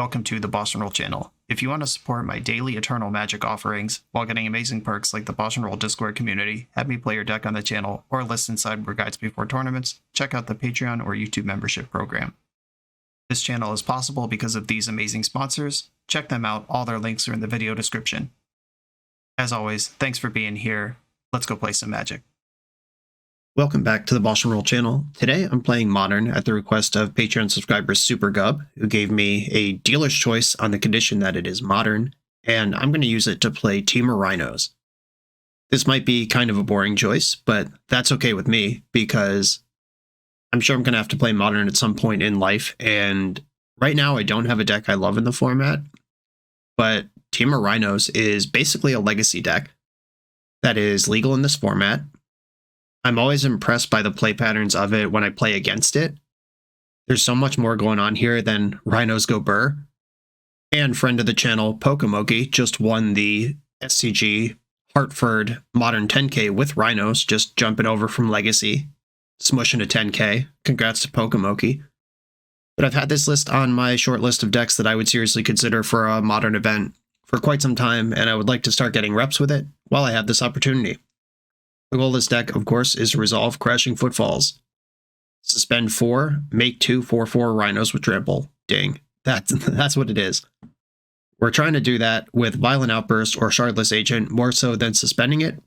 Welcome to the BoshNRoll channel. If you want to support my daily Eternal Magic offerings while getting amazing perks like the BoshNRoll Discord community, have me play your deck on the channel, or listen sideboard guides before tournaments, check out the Patreon or YouTube membership program. This channel is possible because of these amazing sponsors. Check them out, all their links are in the video description. As always, thanks for being here. Let's go play some Magic. Welcome back to the BoshNRoll channel. Today I'm playing Modern at the request of Patreon subscriber SuperGub, who gave me a dealer's choice on the condition that it is Modern, and I'm going to use it to play Temur Rhinos. This might be kind of a boring choice, but that's okay with me, because I'm sure I'm going to have to play Modern at some point in life, and right now I don't have a deck I love in the format, but Temur Rhinos is basically a legacy deck that is legal in this format. I'm always impressed by the play patterns of it when I play against it. There's so much more going on here than Rhinos go burr. And friend of the channel, Pokemoki, just won the SCG Hartford Modern 10K with Rhinos, just jumping over from Legacy, smushing a 10K. Congrats to Pokemoki. But I've had this list on my short list of decks that I would seriously consider for a Modern event for quite some time, and I would like to start getting reps with it while I have this opportunity. The goal of this deck, of course, is to resolve Crashing Footfalls. Suspend 4, make 2 4/4 Rhinos with trample. Ding. That's what it is. We're trying to do that with Violent Outburst or Shardless Agent more so than suspending it.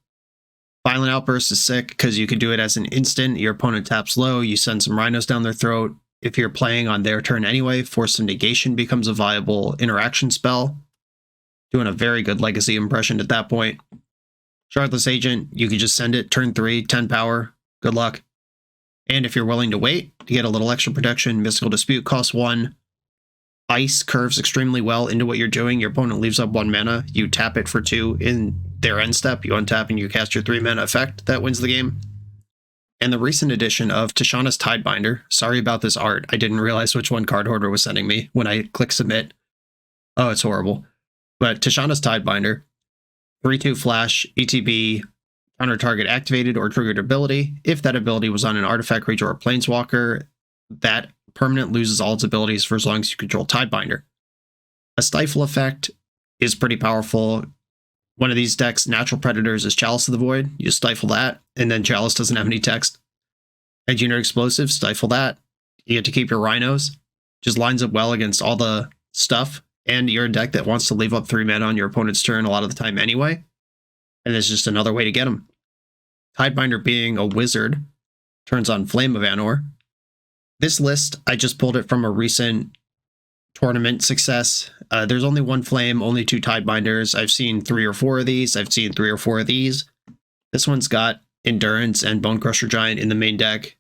Violent Outburst is sick because you can do it as an instant. Your opponent taps low, you send some Rhinos down their throat. If you're playing on their turn anyway, Force of Negation becomes a viable interaction spell. Doing a very good Legacy impression at that point. Shardless Agent, you can just send it, turn 3, 10 power, good luck. And if you're willing to wait to get a little extra protection, Mystical Dispute costs 1. Ice curves extremely well into what you're doing. Your opponent leaves up 1 mana, you tap it for 2 in their end step, you untap and you cast your 3 mana effect, that wins the game. And the recent addition of Tishana's Tidebinder, sorry about this art, I didn't realize which one Card Hoarder was sending me when I click submit. Oh, it's horrible. But Tishana's Tidebinder, 3/2 flash, ETB, counter target activated or triggered ability. If that ability was on an artifact, creature, or planeswalker, that permanent loses all its abilities for as long as you control Tidebinder. A Stifle effect is pretty powerful. One of these decks' natural predators is Chalice of the Void. You stifle that, and then Chalice doesn't have any text. Engineer Explosive, stifle that. You get to keep your Rhinos. Just lines up well against all the stuff. And you're a deck that wants to leave up 3 mana on your opponent's turn a lot of the time anyway. And it's just another way to get them. Tidebinder being a wizard turns on Flame of Anor. This list, I just pulled it from a recent tournament success. There's only 1 Flame, only 2 Tidebinders. I've seen 3 or 4 of these. I've seen 3 or 4 of these. This one's got Endurance and Bonecrusher Giant in the main deck.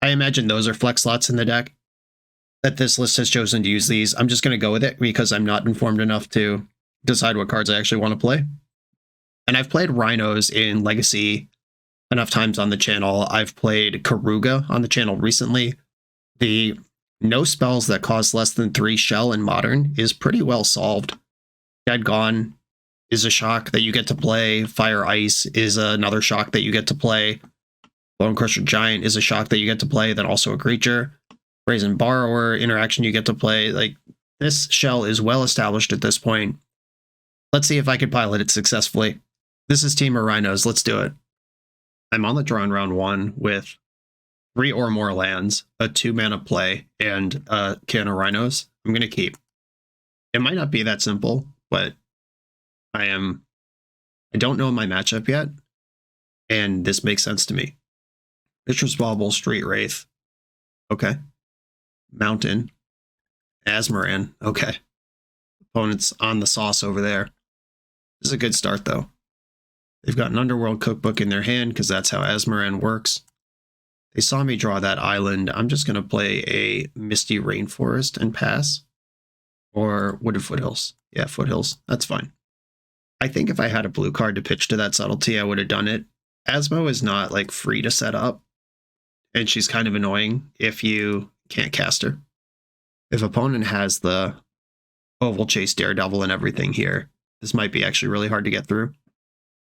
I imagine those are flex slots in the deck. That this list has chosen to use these. I'm just going to go with it because I'm not informed enough to decide what cards I actually want to play. And I've played Rhinos in Legacy enough times on the channel. I've played Karuga on the channel recently. The no spells that cost less than 3 shell in Modern is pretty well solved. Dead Gone is a shock that you get to play. Fire Ice is another shock that you get to play. Bonecrusher Giant is a shock that you get to play, then also a creature. Brazen Borrower interaction you get to play. Like, this shell is well established at this point. Let's see if I can pilot it successfully. This is Temur Rhinos. Let's do it. I'm on the draw in round 1 with 3 or more lands, a 2 mana play, and a can of Rhinos. I'm going to keep. It might not be that simple, but I don't know my matchup yet, and this makes sense to me. Vicious Bauble, Street Wraith. Okay. Mountain, Azmoran, okay. Opponent's on the sauce over there. This is a good start, though. They've got an Underworld Cookbook in their hand, because that's how Azmoran works. They saw me draw that island. I'm just going to play a Misty Rainforest and pass. Or Wooded Foothills. Yeah, Foothills. That's fine. I think if I had a blue card to pitch to that subtlety, I would have done it. Asmo is not, like, free to set up. And she's kind of annoying if you can't cast her. If opponent has the Oval Chase Daredevil and everything here, this might be actually really hard to get through.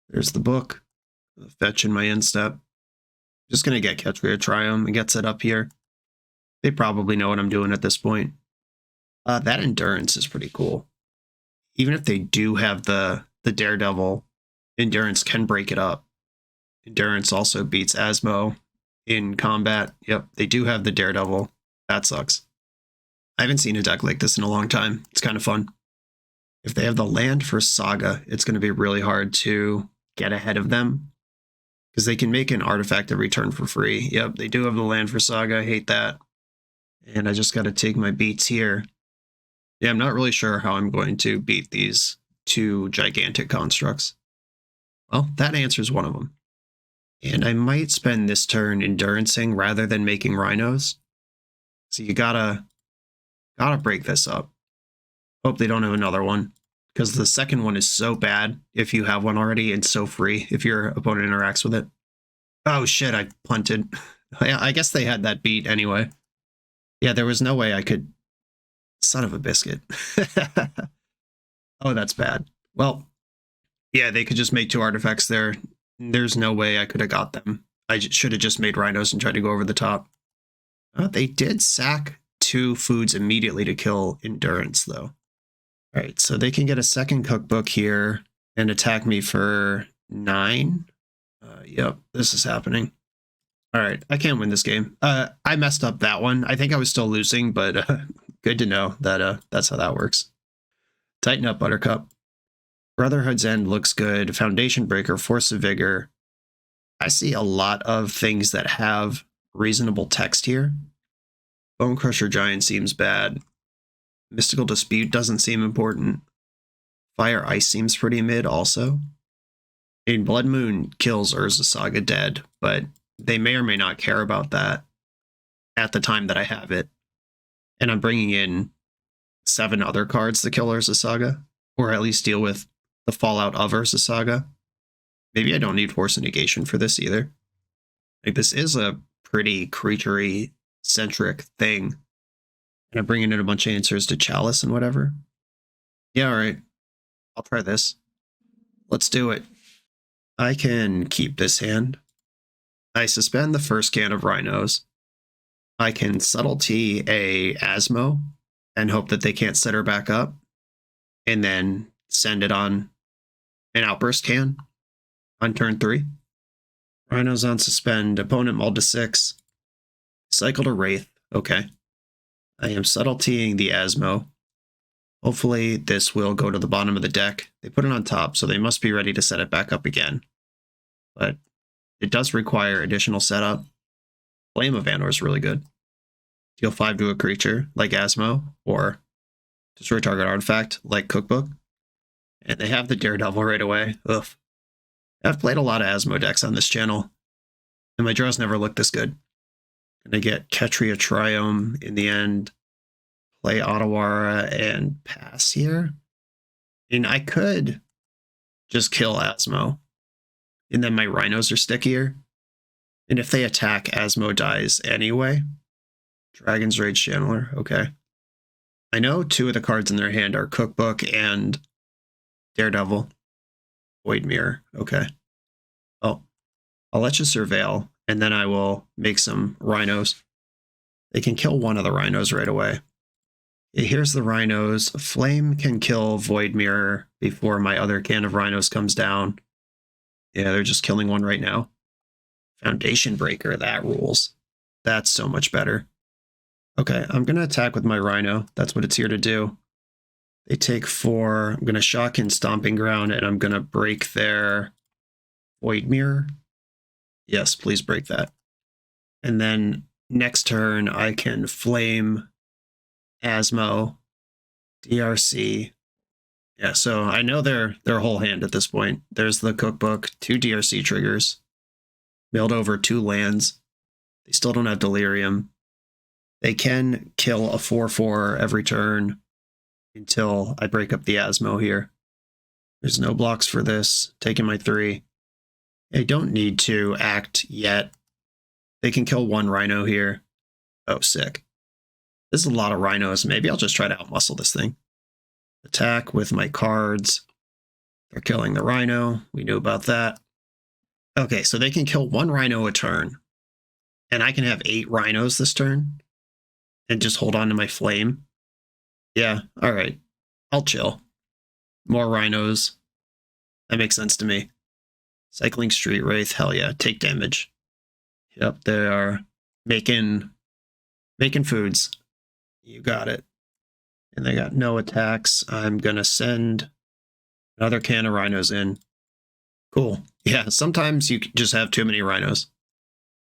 There's the book. Fetch in my end step. Just going to get Ketria Triumph and get set up here. They probably know what I'm doing at this point. That endurance is pretty cool. Even if they do have the Daredevil, endurance can break it up. Endurance also beats Asmo in combat. Yep, they do have the Daredevil. That sucks. I haven't seen a deck like this in a long time. It's kind of fun. If they have the land for Saga, it's going to be really hard to get ahead of them because they can make an artifact every turn for free. Yep, they do have the land for Saga. I hate that. And I just got to take my beats here. Yeah, I'm not really sure how I'm going to beat these two gigantic constructs. Well, that answers one of them. And I might spend this turn endurancing rather than making rhinos. So you gotta break this up. Hope they don't have another one, because the second one is so bad if you have one already and so free if your opponent interacts with it. Oh shit, I punted. I guess they had that beat anyway. Yeah, there was no way I could... Son of a biscuit. Oh, that's bad. Well, yeah, they could just make two artifacts there. There's no way I could have got them. I should have just made rhinos and tried to go over the top. They did sack 2 foods immediately to kill endurance, though. All right, so they can get a second cookbook here and attack me for 9. Yep, this is happening. All right, I can't win this game. I messed up that one. I think I was still losing, but good to know that that's how that works. Tighten up, Buttercup. Brotherhood's End looks good. Foundation Breaker, Force of Vigor. I see a lot of things that have reasonable text here. Bone Crusher Giant seems bad. Mystical Dispute doesn't seem important. Fire Ice seems pretty mid also. And Blood Moon kills Urza Saga dead, but they may or may not care about that at the time that I have it. And I'm bringing in 7 other cards to kill Urza Saga, or at least deal with the fallout of Urza Saga. Maybe I don't need Force of Negation for this either. Like, this is a pretty creaturey centric thing. And I'm bringing in a bunch of answers to Chalice and whatever. Yeah, alright. I'll try this. Let's do it. I can keep this hand. I suspend the first can of rhinos. I can subtlety a Asmo and hope that they can't set her back up. And then send it on an outburst can on turn 3. Rhinos on suspend. Opponent mulled to 6. Cycle to Wraith. Okay. I am subtletying the Asmo. Hopefully this will go to the bottom of the deck. They put it on top, so they must be ready to set it back up again. But it does require additional setup. Flame of Anor is really good. Deal 5 to a creature, like Asmo, or destroy target artifact, like Cookbook. And they have the Daredevil right away. Ugh. I've played a lot of Asmo decks on this channel, and my draws never looked this good. Gonna get Ketria Triome in the end, play Otawara, and pass here. And I could just kill Asmo, and then my rhinos are stickier. And if they attack, Asmo dies anyway. Dragon's Rage Channeler, okay. I know 2 of the cards in their hand are Cookbook and Daredevil. Void Mirror, okay. Oh, I'll let you surveil, and then I will make some rhinos. They can kill one of the rhinos right away. Here's the rhinos. Flame can kill Void Mirror before my other can of rhinos comes down. Yeah, they're just killing one right now. Foundation Breaker, that rules. That's so much better. Okay, I'm going to attack with my rhino. That's what it's here to do. They take 4. I'm going to shock in Stomping Ground, and I'm going to break their Void Mirror. Yes, please break that. And then next turn, I can Flame, Asmo, DRC. Yeah, so I know their whole hand at this point. There's the Cookbook, 2 DRC triggers, milled over 2 lands. They still don't have Delirium. They can kill a 4/4 every turn until I break up the Asmo here. There's no blocks for this. Taking my 3. I don't need to act yet. They can kill 1 rhino here. Oh, sick. This is a lot of rhinos. Maybe I'll just try to outmuscle this thing. Attack with my cards. They're killing the rhino. We knew about that. Okay, so they can kill 1 rhino a turn. And I can have 8 rhinos this turn. And just hold on to my flame. Yeah, alright. I'll chill. More rhinos. That makes sense to me. Cycling Street Wraith, hell yeah, take damage. Yep, they are making foods. You got it. And they got no attacks. I'm gonna send another can of rhinos in. Cool. Yeah, sometimes you just have too many rhinos.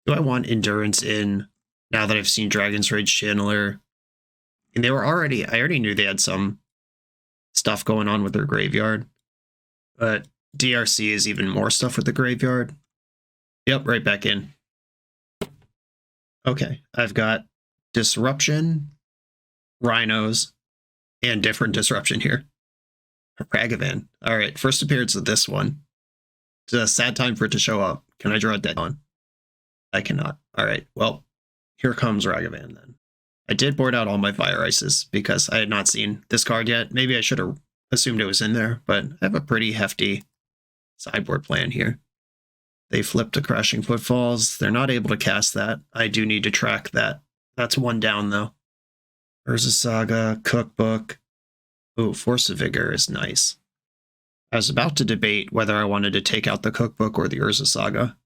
Do I want endurance in now that I've seen Dragon's Rage Channeler? And I already knew they had some stuff going on with their graveyard. But DRC is even more stuff with the graveyard. Yep, right back in. Okay, I've got Disruption, Rhinos, and different Disruption here. Ragavan. All right, first appearance of this one. It's a sad time for it to show up. Can I draw a dead one? I cannot. All right, well, here comes Ragavan then. I did board out all my Fire Ices because I had not seen this card yet. Maybe I should have assumed it was in there, but I have a pretty hefty sideboard plan here. They flipped to Crashing Footfalls. They're not able to cast that. I do need to track that. That's one down, though. Urza Saga, Cookbook. Ooh, Force of Vigor is nice. I was about to debate whether I wanted to take out the Cookbook or the Urza Saga.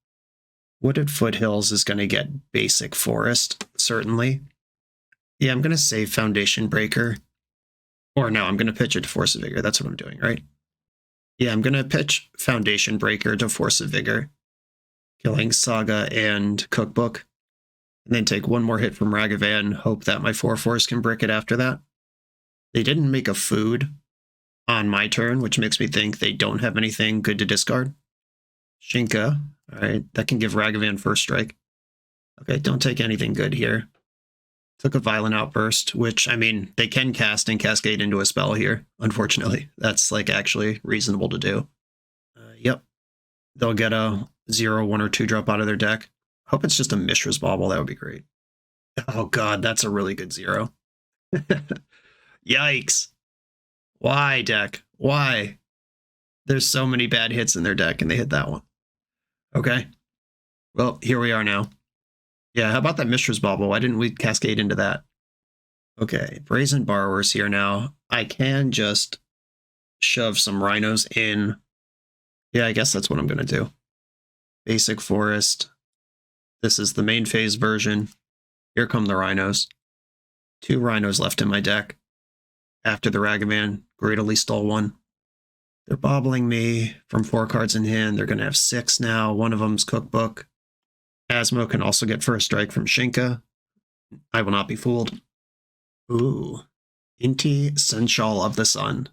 Wooded Foothills is going to get basic Forest, certainly. Yeah, I'm going to save Foundation Breaker. Or no, I'm going to pitch it to Force of Vigor. That's what I'm doing, right? Yeah, I'm going to pitch Foundation Breaker to Force of Vigor, killing Saga and Cookbook, and then take one more hit from Ragavan, hope that my 4/4s can brick it after that. They didn't make a food on my turn, which makes me think they don't have anything good to discard. Shinka, all right, that can give Ragavan first strike. Okay, don't take anything good here. Took a Violent Outburst, which, I mean, they can cast and Cascade into a spell here, unfortunately. That's, like, actually reasonable to do. Yep. They'll get a 0, 1, or 2 drop out of their deck. Hope it's just a Mishra's Bauble. That would be great. Oh, God, that's a really good 0. Yikes. Why, deck? Why? There's so many bad hits in their deck, and they hit that one. Okay. Well, here we are now. Yeah, how about that Mishra's Bauble? Why didn't we Cascade into that? Okay, Brazen Borrower's here now. I can just shove some Rhinos in. Yeah, I guess that's what I'm going to do. Basic Forest. This is the main phase version. Here come the Rhinos. 2 Rhinos left in my deck. After the Ragavan, greedily stole 1. They're bobbling me from 4 cards in hand. They're going to have 6 now. One of them's Cookbook. Asmo can also get first strike from Shinka. I will not be fooled. Ooh. Inti Senshal of the Sun.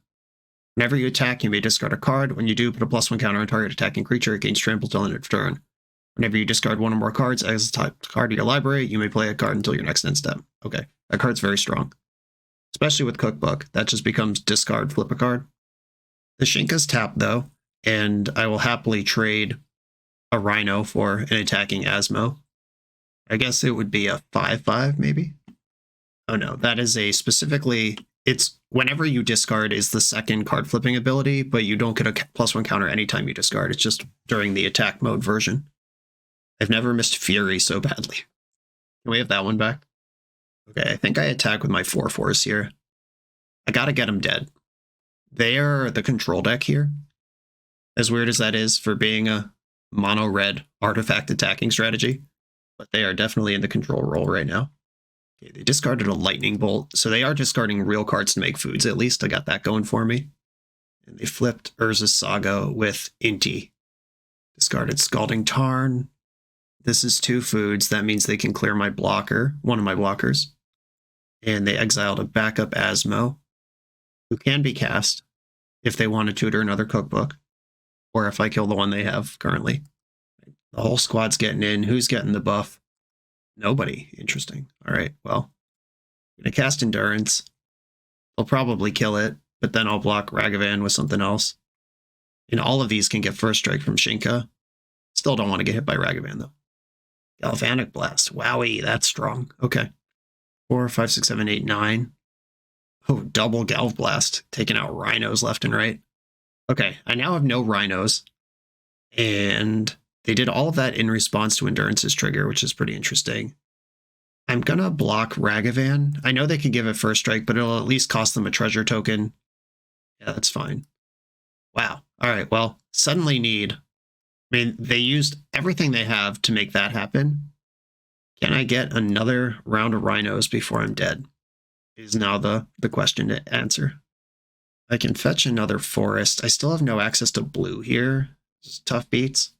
Whenever you attack, you may discard a card. When you do, put a +1 counter on target attacking creature. It gains trample till end of turn. Whenever you discard 1 or more cards as a type card to your library, you may play a card until your next end step. Okay, that card's very strong. Especially with Cookbook. That just becomes discard, flip a card. The Shinka's tapped, though, and I will happily trade a Rhino for an attacking Asmo. I guess it would be a 5/5, maybe? Oh no, that is a specifically... It's whenever you discard is the second card flipping ability, but you don't get a +1 counter anytime you discard. It's just during the attack mode version. I've never missed Fury so badly. Can we have that one back? Okay, I think I attack with my 4/4s here. I gotta get them dead. They are the control deck here. As weird as that is for being a mono-red artifact attacking strategy, but they are definitely in the control role right now. Okay, they discarded a Lightning Bolt, so they are discarding real cards to make foods at least. I got that going for me. And they flipped Urza Saga with Inti. Discarded Scalding Tarn. This is 2 foods. That means they can clear my blocker, one of my blockers. And they exiled a backup Asmo, who can be cast if they want to tutor another Cookbook, or if I kill the one they have currently. The whole squad's getting in. Who's getting the buff? Nobody. Interesting. All right, well, I'm going to cast Endurance. I'll probably kill it, but then I'll block Ragavan with something else. And all of these can get first strike from Shinka. Still don't want to get hit by Ragavan, though. Galvanic Blast. Wowie, that's strong. Okay. 4, 5, 6, 7, 8, 9. Oh, double Galv Blast. Taking out Rhinos left and right. Okay, I now have no Rhinos. And they did all of that in response to Endurance's trigger, which is pretty interesting. I'm gonna block Ragavan. I know they can give it first strike, but it'll at least cost them a treasure token. Yeah, that's fine. Wow. All right, well, suddenly need. I mean, they used everything they have to make that happen. Can I get another round of Rhinos before I'm dead? Is now the question to answer. I can fetch another forest. I still have no access to blue here. Just tough beats.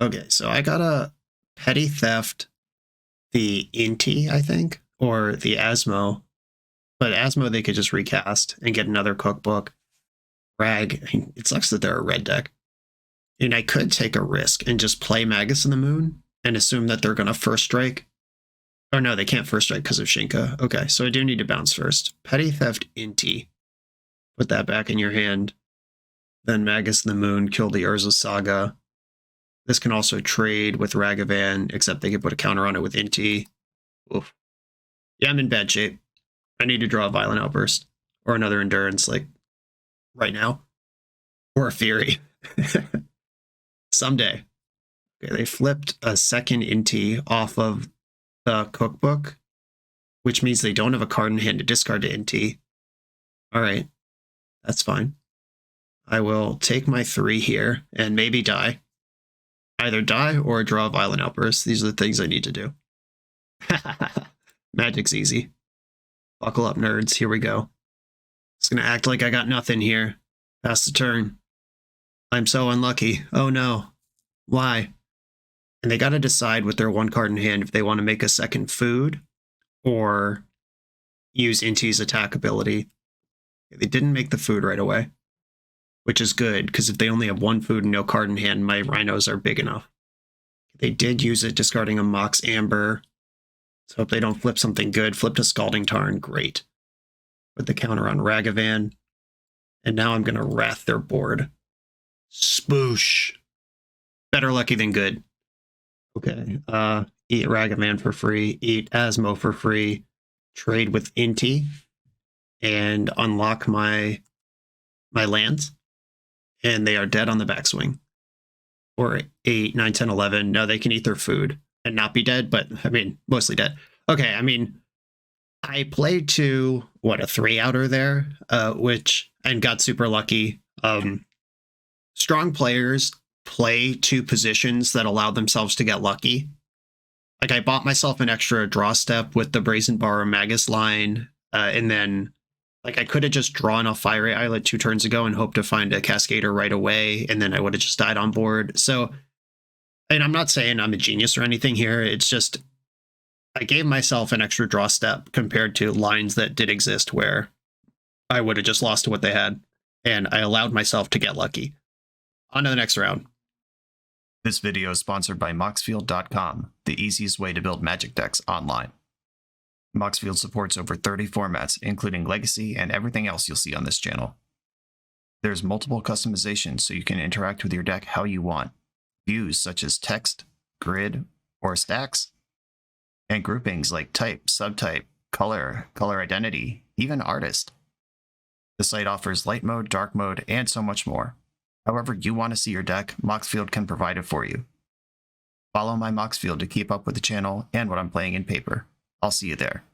Okay, so I got a Petty Theft, the Inti, I think, or the Asmo. But Asmo they could just recast and get another cookbook. Rag, it sucks that they're a red deck. And I could take a risk and just play Magus in the Moon and assume that they're going to first strike. Oh no, they can't first strike because of Shinka. Okay, so I do need to bounce first. Petty Theft Inti. Put that back in your hand. Then Magus in the Moon, kill the Urza Saga. This can also trade with Ragavan, except they can put a counter on it with Inti. Oof. Yeah, I'm in bad shape. I need to draw a Violent Outburst. Or another Endurance, like, right now. Or a Fury. Someday. Okay, they flipped a second Inti off of the cookbook, which means they don't have a card in hand to discard to Inti. Alright, that's fine. I will take my 3 here and maybe die. Either die or draw a Violent Outburst. These are the things I need to do. Magic's easy. Buckle up, nerds. Here we go. It's gonna act like I got nothing here. Pass the turn. I'm so unlucky. Oh no. Why? And they gotta decide with their 1 card in hand if they want to make a second food or use Inti's attack ability. They didn't make the food right away, which is good, because if they only have 1 food and no card in hand, my Rhinos are big enough. They did use it, discarding a Mox Amber. So hope they don't flip something good. Flipped a Scalding Tarn, great. Put the counter on Ragavan. And now I'm going to Wrath their board. Spoosh. Better lucky than good. Okay, eat Ragavan for free, eat Asmo for free, trade with Inti, and unlock my lands. And they are dead on the backswing. Or 8, 9, 10, 11. No, they can eat their food and not be dead, but I mean, mostly dead. Okay, I mean, I played to, what, a 3-outer there, and got super lucky. Strong players play 2 positions that allow themselves to get lucky. Like, I bought myself an extra draw step with the Brazen Bar Magus line, and then like, I could have just drawn a Fire Islet 2 turns ago and hoped to find a Cascader right away, and then I would have just died on board. So, and I'm not saying I'm a genius or anything here. It's just, I gave myself an extra draw step compared to lines that did exist where I would have just lost to what they had, and I allowed myself to get lucky. On to the next round. This video is sponsored by Moxfield.com, the easiest way to build Magic decks online. Moxfield supports over 30 formats, including Legacy and everything else you'll see on this channel. There's multiple customizations so you can interact with your deck how you want. Views such as text, grid, or stacks. And groupings like type, subtype, color, color identity, even artist. The site offers light mode, dark mode, and so much more. However you want to see your deck, Moxfield can provide it for you. Follow my Moxfield to keep up with the channel and what I'm playing in paper. I'll see you there.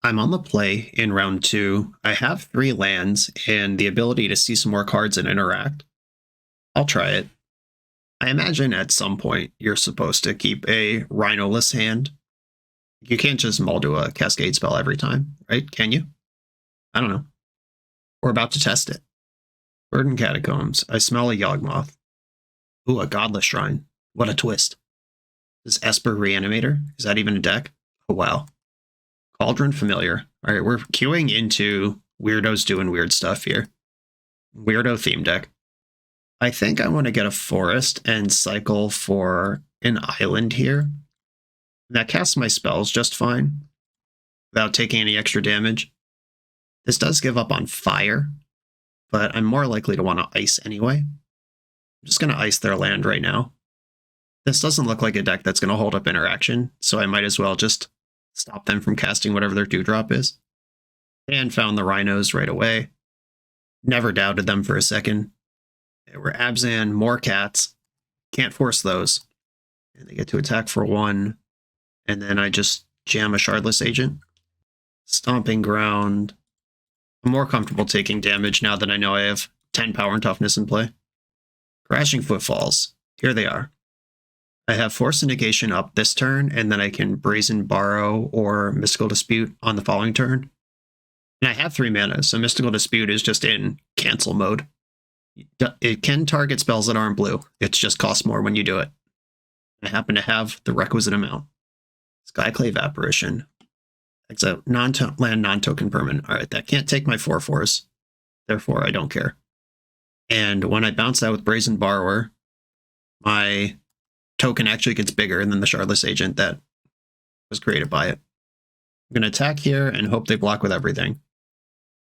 I'm on the play in round 2. I have 3 lands and the ability to see some more cards and interact. I'll try it. I imagine at some point you're supposed to keep a Rhino-less hand. You can't just mull to a Cascade spell every time, right? Can you? I don't know. We're about to test it. Burden Catacombs. I smell a Yawgmoth. Ooh, a Godless Shrine. What a twist. Is Esper Reanimator? Is that even a deck? Oh, wow. Cauldron Familiar. All right, we're queuing into weirdos doing weird stuff here. Weirdo theme deck. I think I want to get a forest and cycle for an island here. That casts my spells just fine without taking any extra damage. This does give up on fire, but I'm more likely to want to ice anyway. I'm just going to ice their land right now. This doesn't look like a deck that's going to hold up interaction, so I might as well just stop them from casting whatever their dewdrop is. And found the Rhinos right away. Never doubted them for a second. They were Abzan, more cats. Can't force those. And they get to attack for 1. And then I just jam a Shardless Agent. Stomping Ground. I'm more comfortable taking damage now that I know I have 10 power and toughness in play. Crashing Footfalls. Here they are. I have Force and Negation up this turn, and then I can Brazen Borrow or Mystical Dispute on the following turn. And I have 3 mana, so Mystical Dispute is just in cancel mode. It can target spells that aren't blue. It just costs more when you do it. I happen to have the requisite amount. Skyclave Apparition. It's a land non-token permanent. All right, that can't take my 4/4s. Therefore, I don't care. And when I bounce that with Brazen Borrower, my token actually gets bigger than the Shardless Agent that was created by it. I'm going to attack here and hope they block with everything.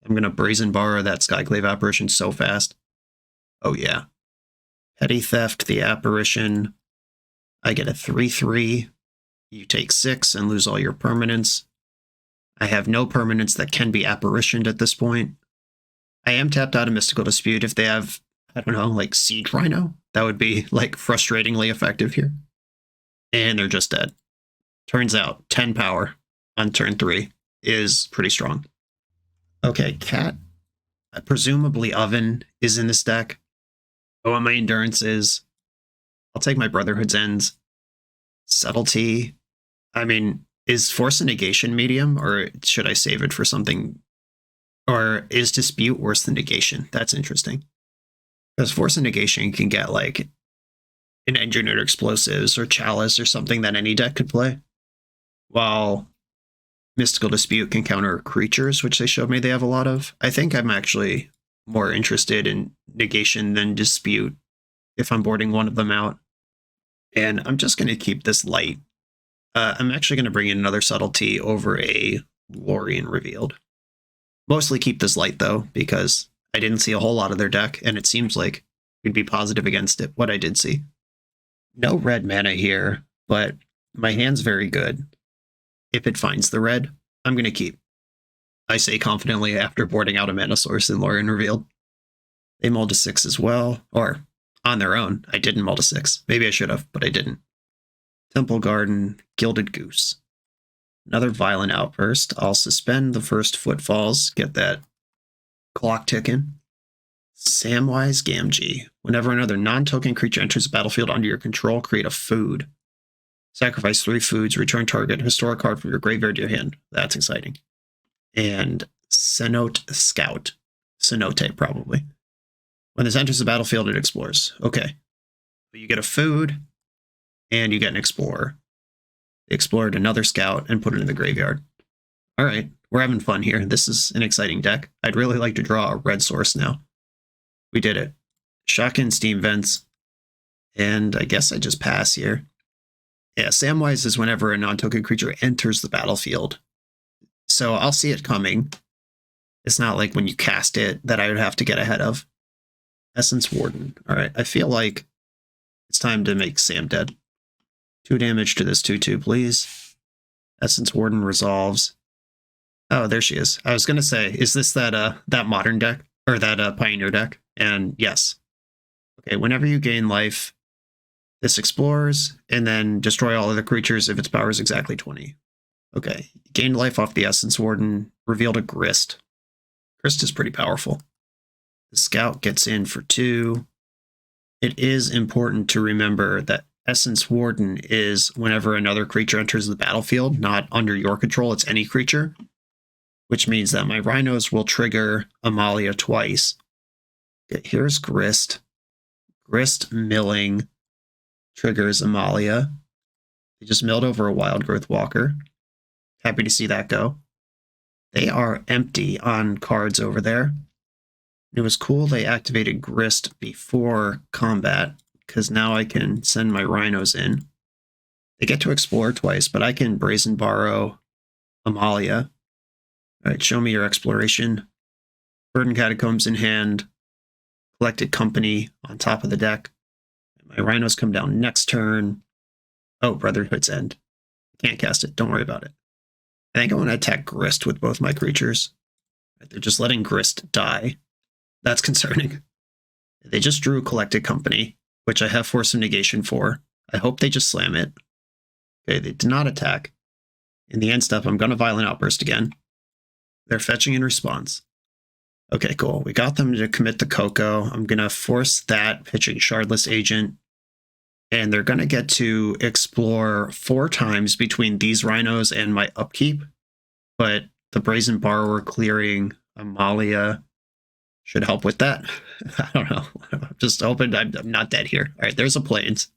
I'm going to Brazen Borrow that Skyclave Apparition so fast. Oh yeah. Petty Theft, the Apparition. I get a 3/3. You take 6 and lose all your permanents. I have no permanents that can be apparitioned at this point. I am tapped out of Mystical Dispute if they have, I don't know, like Siege Rhino. That would be like frustratingly effective here. And they're just dead. Turns out 10 power on turn 3 is pretty strong. Okay, Cat. Presumably Oven is in this deck. Oh, what my Endurance is. I'll take my Brotherhood's Ends. Subtlety. I mean, is Force and Negation medium, or should I save it for something? Or is Dispute worse than Negation? That's interesting. Because Force and Negation can get like an Engineered Explosives or Chalice or something that any deck could play. While Mystical Dispute can counter creatures, which they showed me they have a lot of. I think I'm actually more interested in Negation than Dispute if I'm boarding one of them out. And I'm just going to keep this light. I'm actually going to bring in another Subtlety over a Lorien Revealed. Mostly keep this light, though, because I didn't see a whole lot of their deck, and it seems like we'd be positive against it, what I did see. No red mana here, but my hand's very good. If it finds the red, I'm going to keep. I say confidently after boarding out a mana source in Lorien Revealed. They mulled to 6 as well, or on their own. I didn't mull to 6. Maybe I should have, but I didn't. Temple Garden, Gilded Goose. Another Violent Outburst. I'll suspend the first Footfalls, get that clock ticking. Samwise Gamgee. Whenever another non-token creature enters the battlefield under your control, create a food. Sacrifice 3 foods, return target, historic card from your graveyard to your hand. That's exciting. And Cenote Scout. Cenote, probably. When this enters the battlefield, it explores. Okay. You get a food, and you get an Explorer. They explored another Scout and put it in the graveyard. All right, we're having fun here. This is an exciting deck. I'd really like to draw a red source now. We did it. Shotgun Steam Vents. And I guess I just pass here. Yeah, Samwise is whenever a non-token creature enters the battlefield. So I'll see it coming. It's not like when you cast it that I would have to get ahead of. Essence Warden. All right, I feel like it's time to make Sam dead. 2 damage to this 2/2, please. Essence Warden resolves. Oh, there she is. I was going to say, is this that modern deck? Or that Pioneer deck? And yes. Okay, whenever you gain life, this explores, and then destroy all other creatures if its power is exactly 20. Okay, gain life off the Essence Warden, revealed a Grist. Grist is pretty powerful. The Scout gets in for 2. It is important to remember that Essence Warden is whenever another creature enters the battlefield, not under your control, it's any creature, which means that my Rhinos will trigger Amalia twice. Okay, here's Grist. Grist milling triggers Amalia. They just milled over a Wild Growth Walker. Happy to see that go. They are empty on cards over there. It was cool they activated Grist before combat, because now I can send my Rhinos in. They get to explore twice, but I can Brazen Borrow Amalia. All right, show me your exploration. Burden Catacombs in hand. Collected Company on top of the deck. My Rhinos come down next turn. Oh, Brotherhood's End. Can't cast it. Don't worry about it. I think I want to attack Grist with both my creatures. They're just letting Grist die. That's concerning. They just drew Collected Company, which I have Force of Negation for. I hope they just slam it, Okay, they did not attack. In the end step, I'm going to Violent Outburst again. They're fetching in response. Okay, cool. We got them to commit the Coco. I'm going to force that, pitching Shardless Agent. And they're going to get to explore 4 times between these Rhinos and my upkeep. But the Brazen Borrower clearing Amalia should help with that. I don't know. I'm just hoping I'm not dead here. All right, there's a Plains.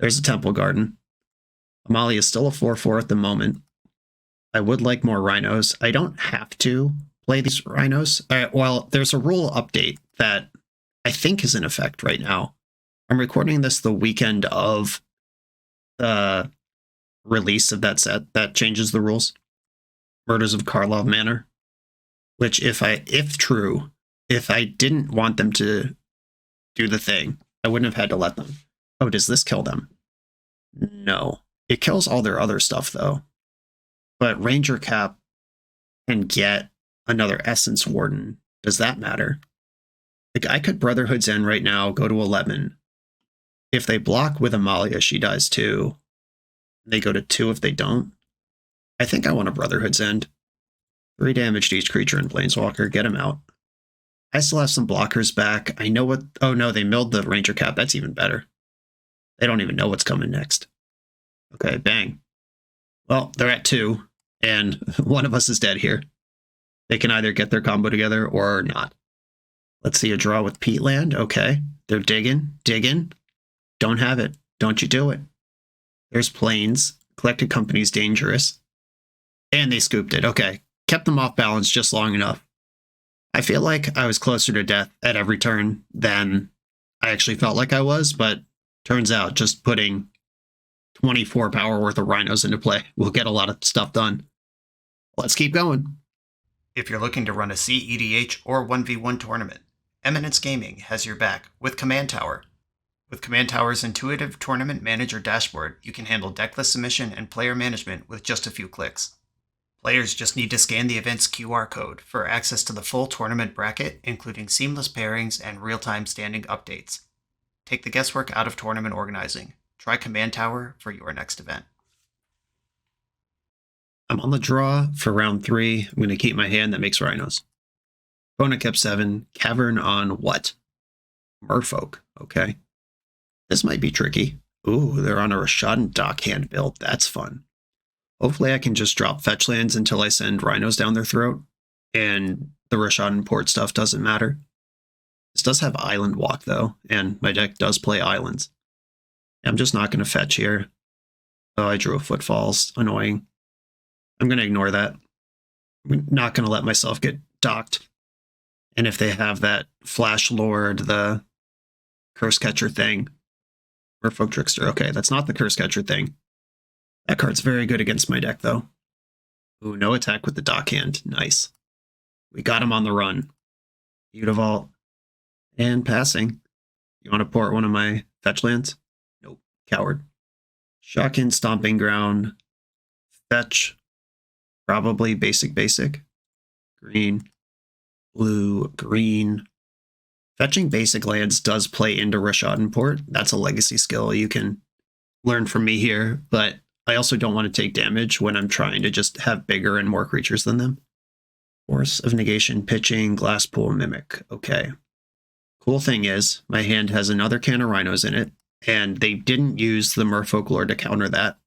There's a Temple Garden. Amalia is still a 4/4 at the moment. I would like more Rhinos. I don't have to play these Rhinos. Well, there's a rule update that I think is in effect right now. I'm recording this the weekend of the release of that set that changes the rules. Murders of Karlov Manor. Which, if true, if I didn't want them to do the thing, I wouldn't have had to let them. Oh, does this kill them? No. It kills all their other stuff, though. But Ranger Cap can get another Essence Warden. Does that matter? Like, I could Brotherhood's End right now, go to 11. If they block with Amalia, she dies too. They go to 2 if they don't. I think I want a Brotherhood's End. 3 damage to each creature in Planeswalker. Get him out. I still have some blockers back. I know what... Oh no, they milled the Ranger Cap. That's even better. They don't even know what's coming next. Okay, bang. Well, they're at 2, and one of us is dead here. They can either get their combo together or not. Let's see a draw with Peatland. Okay, they're digging. Don't have it. Don't you do it. There's Plains. Collected Company's dangerous. And they scooped it. Okay, kept them off balance just long enough. I feel like I was closer to death at every turn than I actually felt like I was, but turns out just putting 24 power worth of Rhinos into play will get a lot of stuff done. Let's keep going. If you're looking to run a CEDH or 1v1 tournament, Eminence Gaming has your back with Command Tower. With Command Tower's intuitive tournament manager dashboard, you can handle decklist submission and player management with just a few clicks. Players just need to scan the event's QR code for access to the full tournament bracket, including seamless pairings and real-time standing updates. Take the guesswork out of tournament organizing. Try Command Tower for your next event. I'm on the draw for round 3. I'm going to keep my hand that makes Rhinos. Opponent kept 7. Cavern on what? Merfolk. Okay. This might be tricky. Ooh, they're on a Rashadan Dockhand build. That's fun. Hopefully I can just drop fetch lands until I send Rhinos down their throat, and the Rashadan port stuff doesn't matter. This does have Island Walk, though, and my deck does play islands. I'm just not going to fetch here. Oh, I drew a Footfalls. Annoying. I'm going to ignore that. I'm not going to let myself get docked. And if they have that Flash Lord, the Curse Catcher thing, Merfolk Trickster. Okay, that's not the Curse Catcher thing. That card's very good against my deck, though. Ooh, no attack with the Dockhand. Nice. We got him on the run. Beautiful. And passing. You want to port one of my fetch lands? Nope. Coward. Shocking, Stomping Ground. Fetch. Probably basic. Green. Blue. Green. Fetching basic lands does play into Rashadan Port. That's a legacy skill you can learn from me here, but I also don't want to take damage when I'm trying to just have bigger and more creatures than them. Force of Negation, pitching, Glasspool, Mimic. Okay. Cool thing is, my hand has another can of Rhinos in it, and they didn't use the Merfolk Lord to counter that.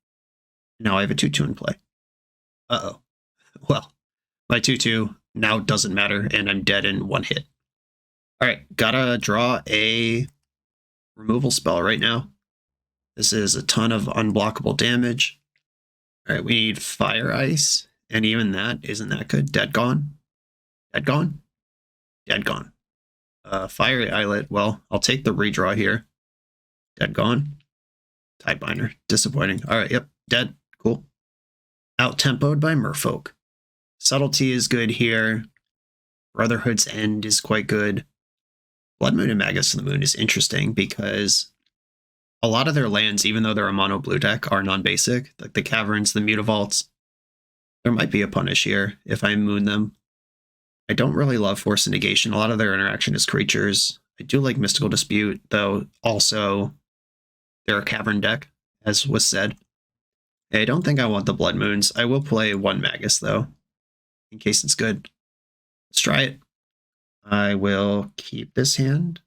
Now I have a 2/2 in play. Uh-oh. Well, my 2/2 now doesn't matter, and I'm dead in 1 hit. Alright, gotta draw a removal spell right now. This is a ton of unblockable damage. Alright, we need Fire Ice, and even that isn't that good. Dead Gone. Fiery Islet, well, I'll take the redraw here. Dead Gone. Tidebinder, disappointing. Alright, yep, dead, cool. Out-tempoed by Merfolk. Subtlety is good here. Brotherhood's End is quite good. Blood Moon and Magus of the Moon is interesting because a lot of their lands, even though they're a mono blue deck, are non-basic. Like the Caverns, the Mutavaults. There might be a punish here if I moon them. I don't really love Force of Negation. A lot of their interaction is creatures. I do like Mystical Dispute, though also they're a Cavern deck, as was said. I don't think I want the Blood Moons. I will play one Magus, though, in case it's good. Let's try it. I will keep this hand.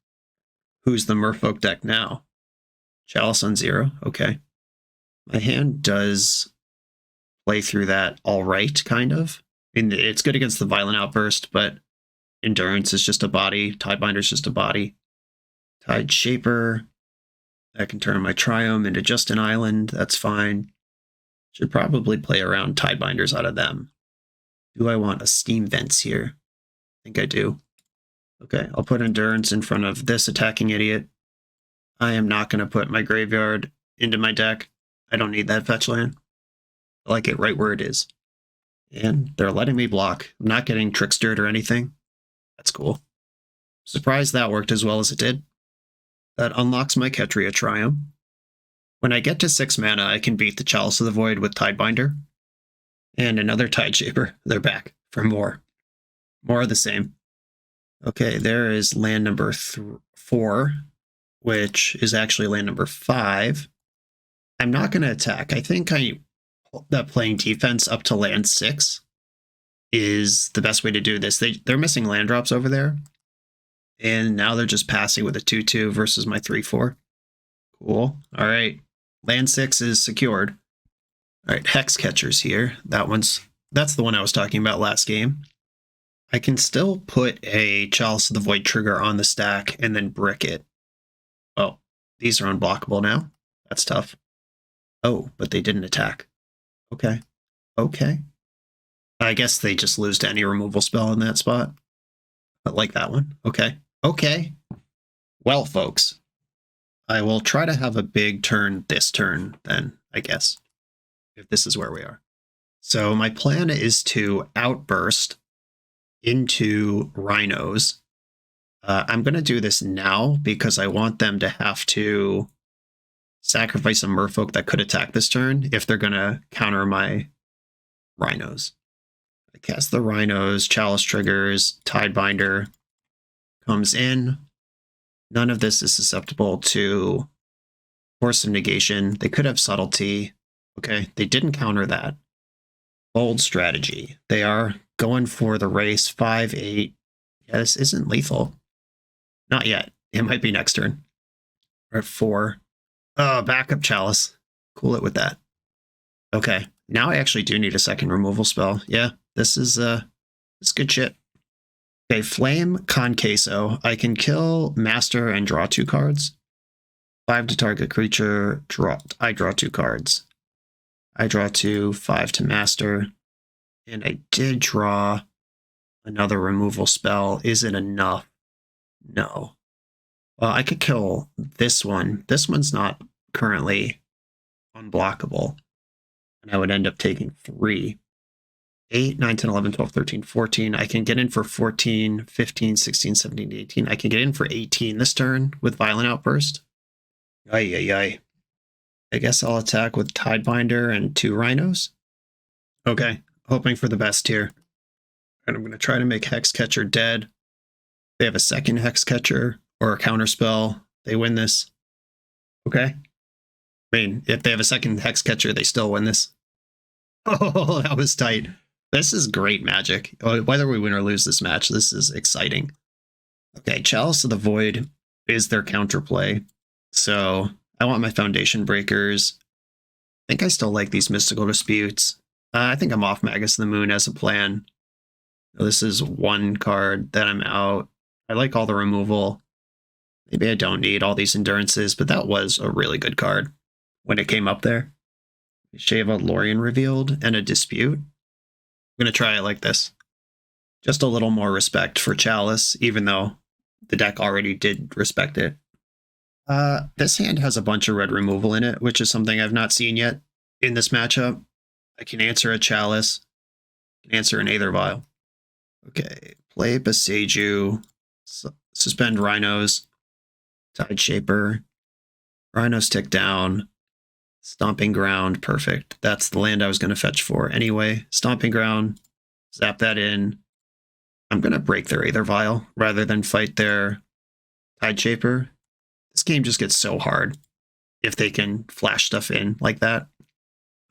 Who's the Merfolk deck now? Chalice on 0. Okay. My hand does play through that all right, kind of. I mean, it's good against the Violent Outburst, but Endurance is just a body. Tidebinder's just a body. Tide Shaper. I can turn my Triome into just an island. That's fine. Should probably play around Tidebinders out of them. Do I want a Steam Vents here? I think I do. Okay, I'll put Endurance in front of this attacking idiot. I am not going to put my graveyard into my deck. I don't need that fetch land. I like it right where it is. And they're letting me block. I'm not getting trickstered or anything. That's cool. Surprised that worked as well as it did. That unlocks my Ketria Triumph. When I get to 6 mana, I can beat the Chalice of the Void with Tidebinder. And another Tide Shaper. They're back for more. More of the same. Okay, there is land number 4, which is actually land number 5. I'm not going to attack. I think that playing defense up to land 6 is the best way to do this. They're missing land drops over there. And now they're just passing with a 2-2 versus my 3-4. Cool. All right. Land 6 is secured. All right, Hex Catcher's here. That's the one I was talking about last game. I can still put a Chalice of the Void trigger on the stack and then brick it. Oh, these are unblockable now. That's tough. Oh, but they didn't attack. Okay. Okay. I guess they just lose to any removal spell in that spot. But like that one. Okay. Okay. Well, folks, I will try to have a big turn this turn then, I guess, if this is where we are. So my plan is to outburst into Rhinos. I'm going to do this now because I want them to have to sacrifice a Merfolk that could attack this turn if they're going to counter my Rhinos. I cast the Rhinos, Chalice triggers, Tidebinder comes in. None of this is susceptible to Force of Negation. They could have Subtlety. Okay, they didn't counter that. Bold strategy. They are going for the race 5-8. Yeah, this isn't lethal. Not yet. It might be next turn. We're at 4. Oh, backup Chalice. Cool it with that. Okay, now I actually do need a second removal spell. Yeah, this is good shit. Okay, Flame Concaso. I can kill Master and draw 2 cards. 5 to target creature. I draw 2 cards. I draw 2, 5 to Master. And I did draw another removal spell. Is it enough? No. Well, I could kill this one. This one's not currently unblockable. And I would end up taking 3. 8, 9, 10, 11, 12, 13, 14. I can get in for 14, 15, 16, 17, 18. I can get in for 18 this turn with Violent Outburst. Ay, ay, ay. I guess I'll attack with Tidebinder and 2 Rhinos. Okay, hoping for the best here. And I'm going to try to make Hex Catcher dead. They have a second Hex Catcher or a counterspell. They win this. Okay. I mean, if they have a second Hex Catcher, they still win this. Oh, that was tight. This is great magic. Whether we win or lose this match, this is exciting. Okay, Chalice of the Void is their counterplay. So I want my Foundation Breakers. I think I still like these Mystical Disputes. I think I'm off Magus of the Moon as a plan. This is 1 card that I'm out. I like all the removal. Maybe I don't need all these Endurances, but that was a really good card when it came up there. Sheva Lorien revealed and a Dispute. I'm going to try it like this. Just a little more respect for Chalice, even though the deck already did respect it. This hand has a bunch of red removal in it, which is something I've not seen yet in this matchup. I can answer a Chalice. I can answer an Aether Vial. Okay, play Boseiju. Suspend Rhinos. Tide Shaper. Rhinos tick down. Stomping Ground, perfect. That's the land I was going to fetch for anyway. Stomping Ground, zap that in. I'm going to break their Aether Vial rather than fight their Tide Shaper. This game just gets so hard if they can flash stuff in like that.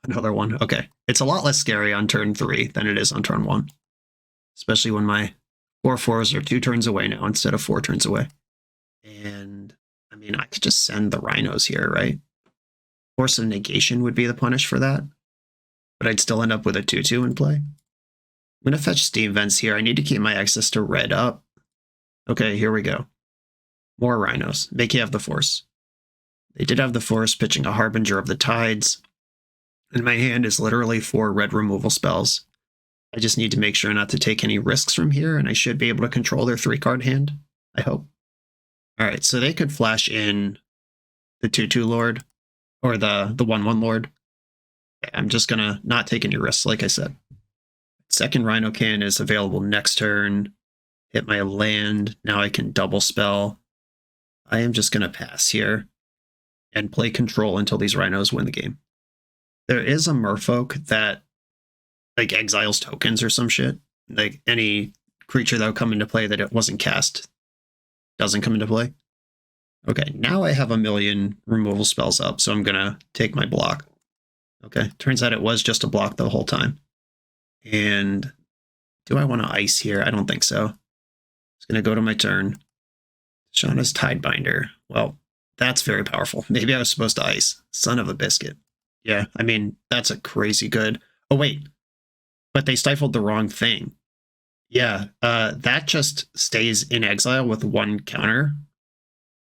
Another one. Okay. It's a lot less scary on turn 3 than it is on turn 1. Especially when my 4/4s are 2 turns away now instead of 4 turns away. And, I mean, I could just send the Rhinos here, right? Force of Negation would be the punish for that. But I'd still end up with a 2/2 in play. I'm going to fetch Steam Vents here. I need to keep my access to red up. Okay, here we go. More Rhinos. Make you have the Force. They did have the Force, pitching a Harbinger of the Tides. And my hand is literally 4 red removal spells. I just need to make sure not to take any risks from here, and I should be able to control their 3-card hand, I hope. Alright, so they could flash in the 2/2 Lord, or the 1/1 Lord. I'm just gonna not take any risks, like I said. Second Rhino Cannon is available next turn. Hit my land, now I can double spell. I am just gonna pass here and play control until these Rhinos win the game. There is a Merfolk that like exiles tokens or some shit. Like any creature that would come into play that it wasn't cast doesn't come into play. Okay, now I have a million removal spells up, so I'm gonna take my block. Okay, turns out it was just a block the whole time. And do I want to ice here? I don't think so. It's gonna go to my turn. Shauna's Tidebinder. Well, that's very powerful. Maybe I was supposed to ice. Son of a biscuit. Yeah, I mean, that's a crazy good... Oh, wait. But they stifled the wrong thing. Yeah, that just stays in exile with 1 counter.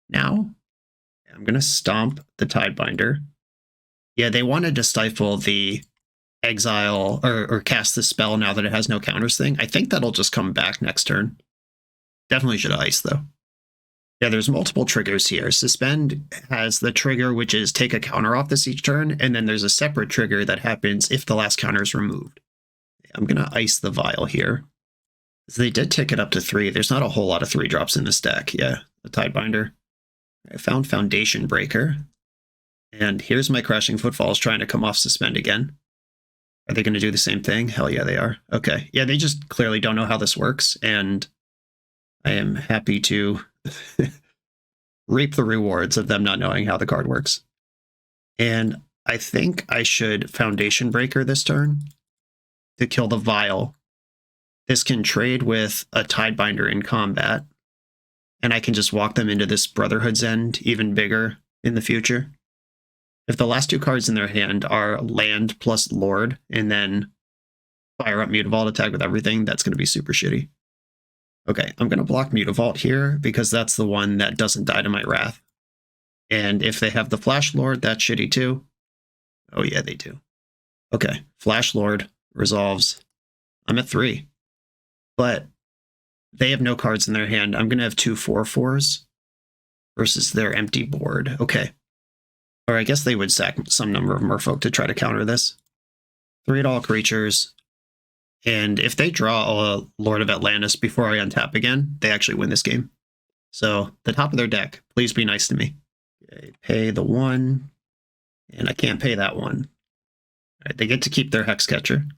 Now, I'm going to stomp the Tidebinder. Yeah, they wanted to stifle the exile or cast the spell now that it has no counters thing. I think that'll just come back next turn. Definitely should ice, though. Yeah, there's multiple triggers here. Suspend has the trigger, which is take a counter off this each turn, and then there's a separate trigger that happens if the last counter is removed. I'm going to ice the Vial here. So they did tick it up to 3. There's not a whole lot of 3-drops in this deck. Yeah, the Tidebinder. I found Foundation Breaker. And here's my Crashing Footfalls trying to come off Suspend again. Are they going to do the same thing? Hell yeah, they are. Okay. Yeah, they just clearly don't know how this works, and I am happy to reap the rewards of them not knowing how the card works. And I think I should Foundation Breaker this turn to kill the Vial. This can trade with a Tidebinder in combat, and I can just walk them into this Brotherhood's End even bigger in the future. If the last 2 cards in their hand are land plus Lord, and then fire up Mutavault, attack with everything, that's going to be super shitty. Okay, I'm going to block Mutavault here, because that's the one that doesn't die to my Wrath. And if they have the Flash Lord, that's shitty too. Oh yeah, they do. Okay, Flash Lord resolves. I'm at 3. But they have no cards in their hand. I'm going to have 2 4/4s versus their empty board. Okay. Or I guess they would sack some number of Merfolk to try to counter this. 3-all creatures. And if they draw a Lord of Atlantis before I untap again, they actually win this game. So, the top of their deck, please be nice to me. Okay, pay the 1. And I can't pay that 1. All right, they get to keep their Hexcatcher.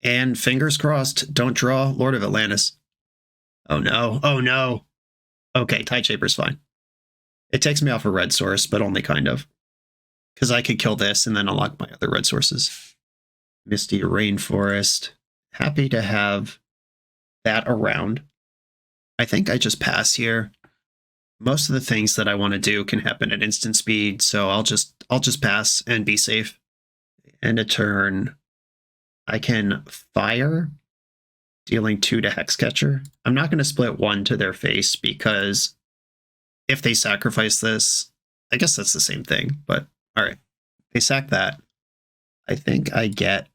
And fingers crossed, don't draw Lord of Atlantis. Oh no, oh no. Okay, Tideshaper's fine. It takes me off a red source, but only kind of. Because I could kill this and then unlock my other red sources. Misty Rainforest. Happy to have that around. I think I just pass here. Most of the things that I want to do can happen at instant speed, so I'll just pass and be safe. End a turn. I can fire, dealing 2 to Hexcatcher. I'm not going to split 1 to their face because if they sacrifice this, I guess that's the same thing, but alright. They sack that. I think I get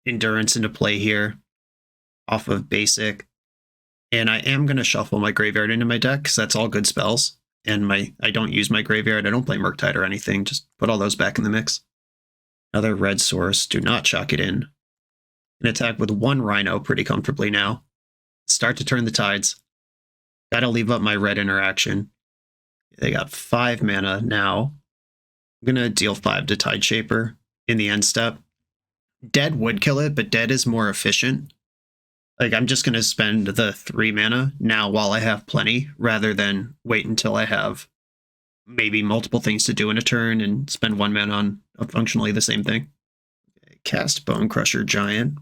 Endurance into play here off of basic. And I am going to shuffle my graveyard into my deck because that's all good spells. And I don't use my graveyard. I don't play Murktide or anything. Just put all those back in the mix. Another red source. Do not shock it in. An attack with 1 Rhino pretty comfortably now. Start to turn the tides. Gotta leave up my red interaction. They got 5 mana now. I'm gonna deal 5 to Tideshaper in the end step. Dead would kill it, but Dead is more efficient. Like, I'm just gonna spend the 3 mana now while I have plenty, rather than wait until I have maybe multiple things to do in a turn and spend 1 mana on functionally the same thing. cast Bone Crusher Giant.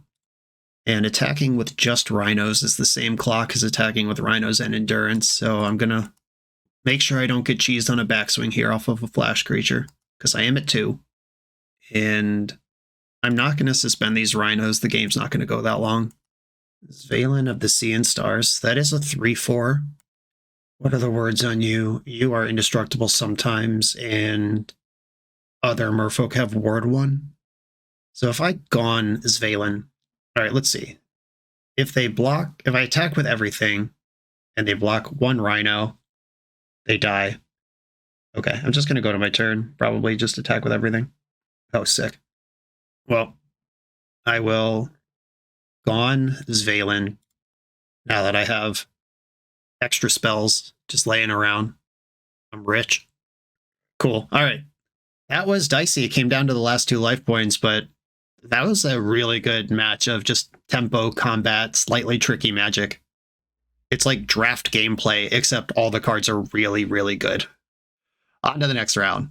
And attacking with just Rhinos is the same clock as attacking with Rhinos and Endurance, so I'm going to make sure I don't get cheesed on a backswing here off of a flash creature, because I am at 2. And I'm not going to suspend these Rhinos. The game's not going to go that long. Valen of the Sea and Stars. That is a 3/4. What are the words on you? You are indestructible sometimes, and other merfolk have ward 1. So if I gone Valen, all right, let's see. If I attack with everything, and they block 1 Rhino, they die. Okay, I'm just going to go to my turn. Probably just attack with everything. Oh, sick. Well, I will gone Valen now that I have extra spells just laying around. I'm rich. Cool. All right. That was dicey. It came down to the last 2 life points, but that was a really good match of just tempo, combat, slightly tricky Magic. It's like draft gameplay, except all the cards are really, really good. On to the next round.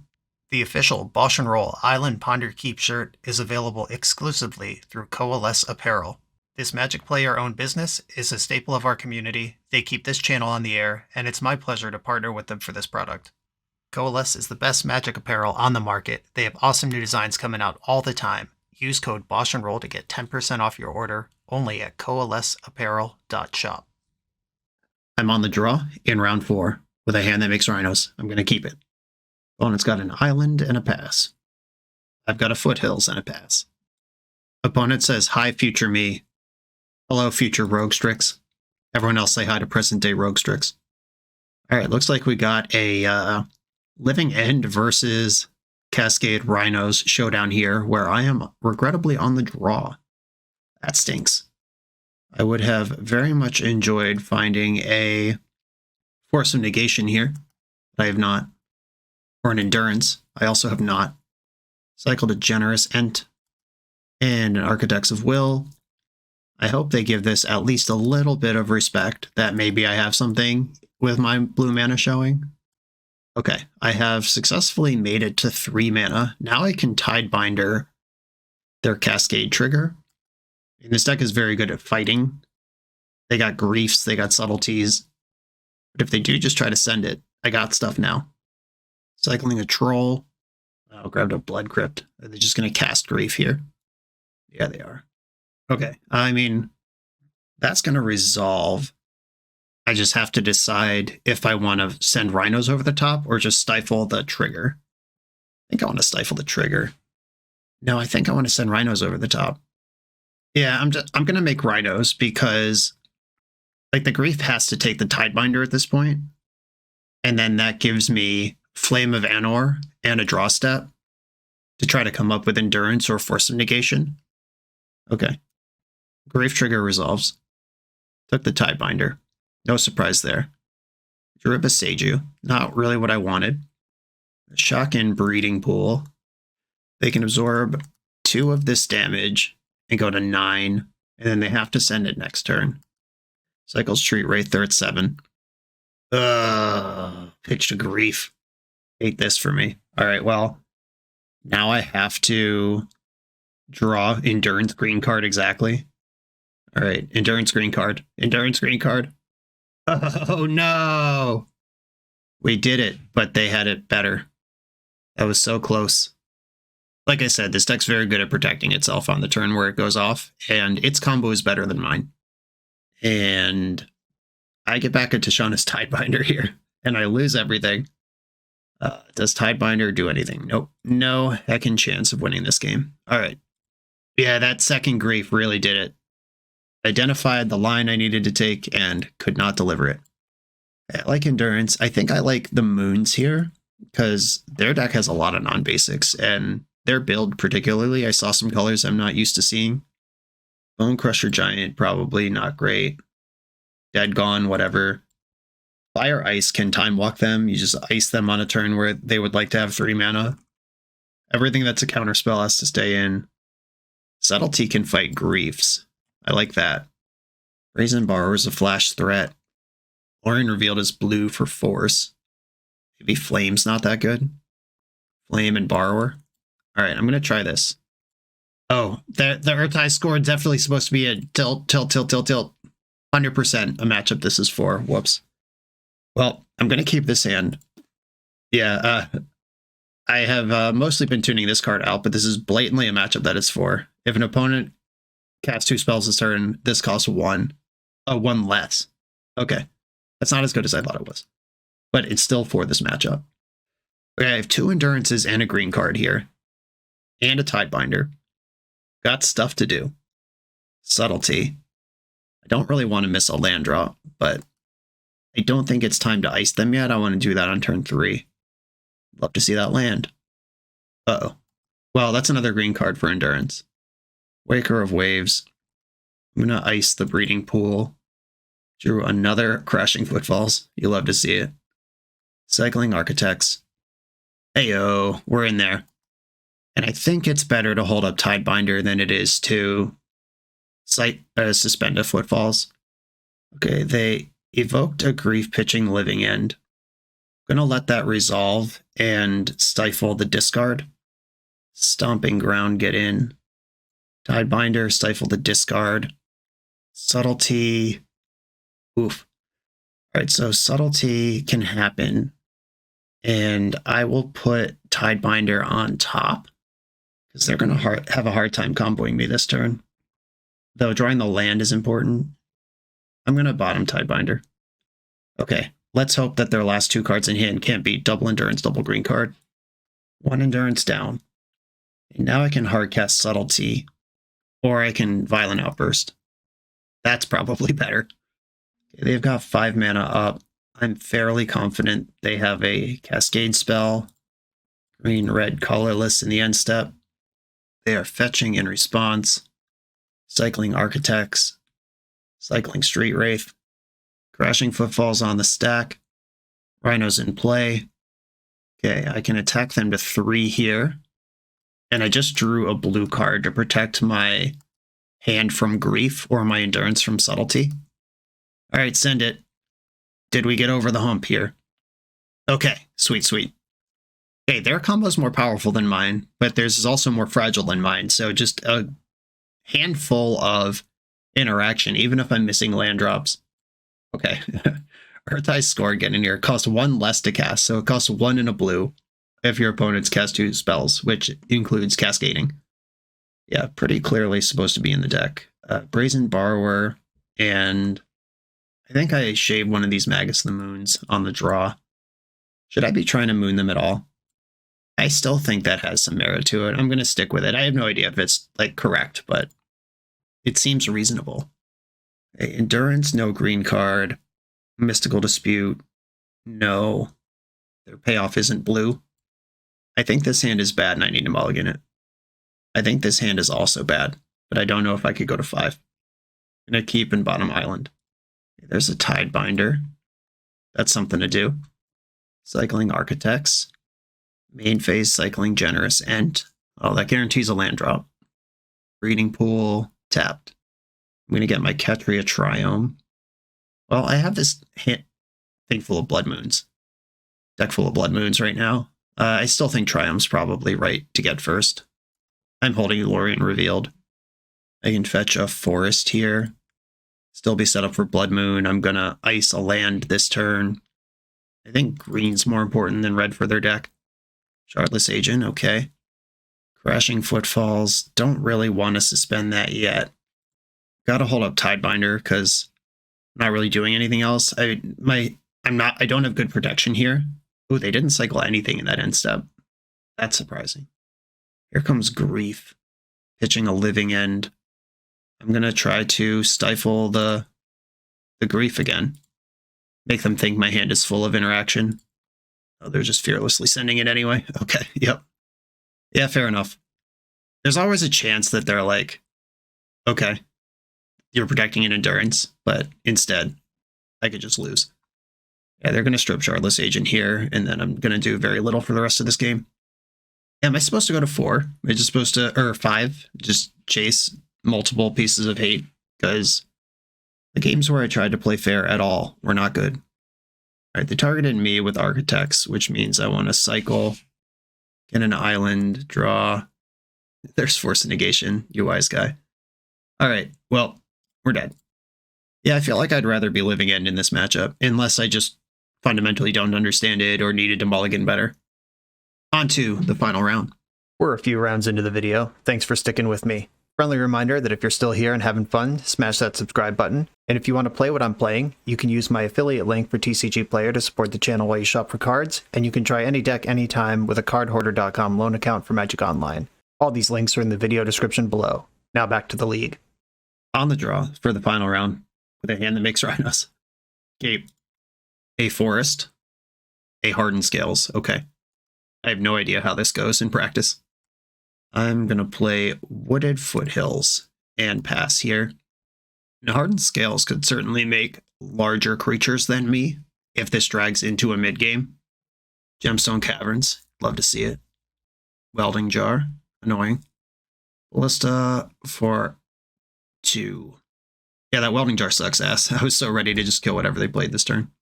The official BoshNRoll Island Ponder Keep shirt is available exclusively through Coalesce Apparel. This Magic player-owned business is a staple of our community. They keep this channel on the air, and it's my pleasure to partner with them for this product. Coalesce is the best Magic apparel on the market. They have awesome new designs coming out all the time. Use code BoshNRoll to get 10% off your order, only at coalesceapparel.shop. I'm on the draw in round 4 with a hand that makes Rhinos. I'm going to keep it. Opponent's got an island and a pass. I've got a foothills and a pass. Opponent says, hi, future me. Hello, future Roguestrix. Everyone else say hi to present day Roguestrix. All right, looks like we got a Living End versus Cascade Rhinos showdown here, where I am regrettably on the draw. That stinks. I would have very much enjoyed finding a Force of Negation here, but I have not. Or an Endurance, I also have not. Cycled a Generous Ent and an Architects of Will. I hope they give this at least a little bit of respect that maybe I have something with my blue mana showing. Okay, I have successfully made it to 3 mana. Now I can Tidebinder their Cascade trigger. And this deck is very good at fighting. They got Griefs, they got Subtleties. But if they do just try to send it, I got stuff now. Cycling a Troll. Oh, grabbed a Blood Crypt. Are they just going to cast Grief here? Yeah, they are. Okay, I mean, that's going to resolve. I just have to decide if I want to send Rhinos over the top or just stifle the trigger. I think I want to stifle the trigger. No, I think I want to send Rhinos over the top. Yeah, I'm going to make Rhinos because like the Grief has to take the Tidebinder at this point. And then that gives me Flame of Anor and a draw step to try to come up with Endurance or Force of Negation. Okay. Grief trigger resolves. Took the Tidebinder. No surprise there. Jariba Seiju. Not really what I wanted. Shockin' Breeding Pool. They can absorb 2 of this damage and go to 9, and then they have to send it next turn. Cycles Treat Wraith, they're at 7. Pitched a Grief. Hate this for me. Alright, well, now I have to draw Endurance green card exactly. Alright, Endurance green card. Endurance green card. Oh no! We did it, but they had it better. That was so close. Like I said, this deck's very good at protecting itself on the turn where it goes off, and its combo is better than mine. And I get back into Shauna's Tidebinder here, and I lose everything. Does Tidebinder do anything? Nope. No heckin' chance of winning this game. Alright. Yeah, that second Grief really did it. Identified the line I needed to take and could not deliver it. I like Endurance. I think I like the Moons here because their deck has a lot of non-basics and their build particularly, I saw some colors I'm not used to seeing. Bone Crusher Giant, probably not great. Dead Gone, whatever. Fire Ice can time walk them. You just ice them on a turn where they would like to have 3 mana. Everything that's a counterspell has to stay in. Subtlety can fight Griefs. I like that. Brazen Borrower is a flash threat. Lorien revealed as blue for Force. Maybe Flame's not that good. Flame and Borrower. Alright, I'm going to try this. Oh, the Urtai score definitely supposed to be a tilt. 100% a matchup this is for. Whoops. Well, I'm going to keep this hand. Yeah, I have mostly been tuning this card out, but this is blatantly a matchup that it's for. If an opponent casts 2 spells this turn, this costs 1. Oh, 1 less. Okay. That's not as good as I thought it was. But it's still for this matchup. Okay, I have 2 Endurances and a green card here. And a Tidebinder. Got stuff to do. Subtlety. I don't really want to miss a land drop, but I don't think it's time to ice them yet. I want to do that on turn 3. Love to see that land. Uh-oh. Well, that's another green card for Endurance. Waker of Waves. I'm going to ice the Breeding Pool. Drew another Crashing Footfalls. You love to see it. Cycling Architects. Heyo, we're in there. And I think it's better to hold up Tidebinder than it is to suspend a Footfalls. Okay, they evoked a Grief Pitching Living End. I'm going to let that resolve and stifle the discard. Stomping Ground, get in. Tidebinder, stifle the discard. Subtlety. Oof. All right, so Subtlety can happen. And I will put Tidebinder on top because they're going to have a hard time comboing me this turn. Though drawing the land is important. I'm going to bottom Tidebinder. Okay, let's hope that their last 2 cards in hand can't be double Endurance, double green card. 1 Endurance down. And now I can hardcast Subtlety, or I can Violent Outburst. That's probably better. Okay, they've got 5 mana up. I'm fairly confident they have a Cascade spell. Green, red, colorless in the end step. They are fetching in response. Cycling Architects. Cycling Street Wraith. Crashing Footfalls on the stack. Rhino's in play. Okay, I can attack them to 3 here. And I just drew a blue card to protect my hand from Grief or my Endurance from Subtlety. All right, send it. Did we get over the hump here? Okay, sweet, sweet. Okay, their combo's more powerful than mine, but theirs is also more fragile than mine, so just a handful of interaction, even if I'm missing land drops. Okay, Urtai score getting here. It costs 1 less to cast, so it costs 1 in a blue if your opponent's cast 2 spells, which includes Cascading. Yeah, pretty clearly supposed to be in the deck. Brazen Borrower, and I think I shaved one of these Magus the Moons on the draw. Should I be trying to moon them at all? I still think that has some merit to it. I'm going to stick with it. I have no idea if it's like correct, but it seems reasonable. Okay, Endurance, no green card. Mystical Dispute, no. Their payoff isn't blue. I think this hand is bad and I need to mulligan it. I think this hand is also bad, but I don't know if I could go to 5. I'm going to keep in bottom island. There's a Tidebinder. That's something to do. Cycling Architects. Main phase Cycling Generous End. Oh, that guarantees a land drop. Breeding Pool, tapped. I'm going to get my Ketria Triome. Well, I have this thing full of Blood Moons. Deck full of Blood Moons right now. I still think Triome's probably right to get first. I'm holding Lorien Revealed. I can fetch a Forest here. Still be set up for Blood Moon. I'm going to ice a land this turn. I think green's more important than red for their deck. Shardless Agent, okay. Crashing Footfalls. Don't really want to suspend that yet. Gotta hold up Tidebinder because I'm not really doing anything else. I don't have good protection here. Oh, they didn't cycle anything in that end step. That's surprising. Here comes Grief. Pitching a Living End. I'm going to try to stifle the Grief again. Make them think my hand is full of interaction. Oh, they're just fearlessly sending it anyway. Okay, yep. Yeah, fair enough. There's always a chance that they're like, okay, you're protecting an Endurance, but instead, I could just lose. Yeah, they're going to strip Shardless Agent here, and then I'm going to do very little for the rest of this game. Am I supposed to go to 4? Am I just supposed to, or 5? Just chase multiple pieces of hate? Because the games where I tried to play fair at all were not good. All right, they targeted me with Architects, which means I want to cycle, get an island, draw. There's Force Negation, you wise guy. Alright, well, we're dead. Yeah, I feel like I'd rather be living end in this matchup, unless I just fundamentally don't understand it or needed to mulligan better. On to the final round. We're a few rounds into the video. Thanks for sticking with me. Friendly reminder that if you're still here and having fun, smash that subscribe button. And if you want to play what I'm playing, you can use my affiliate link for TCG Player to support the channel while you shop for cards, and you can try any deck anytime with a cardhoarder.com loan account for Magic Online. All these links are in the video description below. Now back to the league. On the draw for the final round, with a hand that makes rhinos. Cape. A Forest. A Hardened Scales. Okay. I have no idea how this goes in practice. I'm going to play Wooded Foothills and pass here. Now, Hardened Scales could certainly make larger creatures than me if this drags into a mid-game. Gemstone Caverns. Love to see it. Welding Jar. Annoying. Ballista for 2. Yeah, that Welding Jar sucks ass. I was so ready to just kill whatever they played this turn.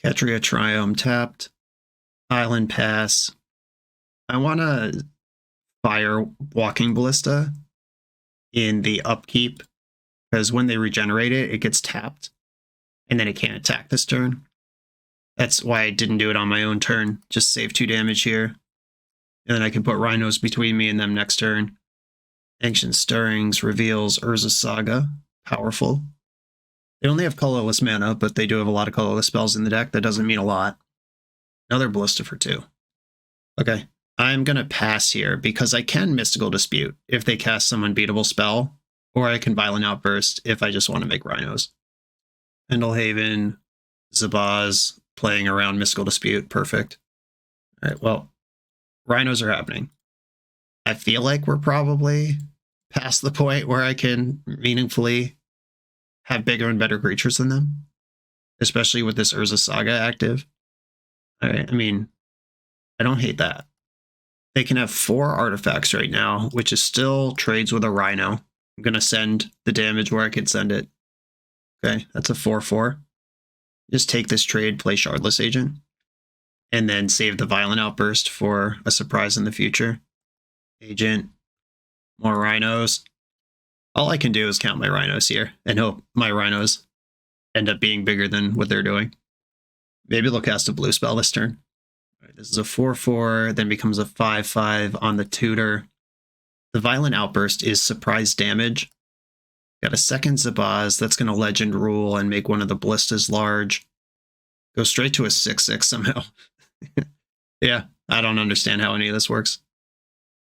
Catria Triome tapped. Island Pass. I want to fire Walking Ballista in the upkeep, because when they regenerate it, it gets tapped, and then it can't attack this turn. That's why I didn't do it on my own turn. Just save 2 damage here. And then I can put Rhinos between me and them next turn. Ancient Stirrings reveals Urza Saga. Powerful. They only have colorless mana, but they do have a lot of colorless spells in the deck. That doesn't mean a lot. Another Ballista for 2. Okay. I'm going to pass here because I can Mystical Dispute if they cast some unbeatable spell, or I can Violent Outburst if I just want to make Rhinos. Pendlehaven, Zabaz, playing around Mystical Dispute. Perfect. All right, well, Rhinos are happening. I feel like we're probably past the point where I can meaningfully have bigger and better creatures than them, especially with this Urza Saga active. All right, I mean, I don't hate that. They can have 4 artifacts right now, which is still trades with a Rhino. I'm going to send the damage where I can send it. Okay, that's a 4/4. Just take this trade, play Shardless Agent, and then save the Violent Outburst for a surprise in the future. Agent, more Rhinos. All I can do is count my Rhinos here and hope my Rhinos end up being bigger than what they're doing. Maybe they'll cast a blue spell this turn. All right, this is a 4/4, then becomes a 5/5 on the tutor. The Violent Outburst is surprise damage. Got a second Zabaz that's going to Legend Rule and make one of the Ballistas large. Go straight to a 6/6 somehow. Yeah, I don't understand how any of this works.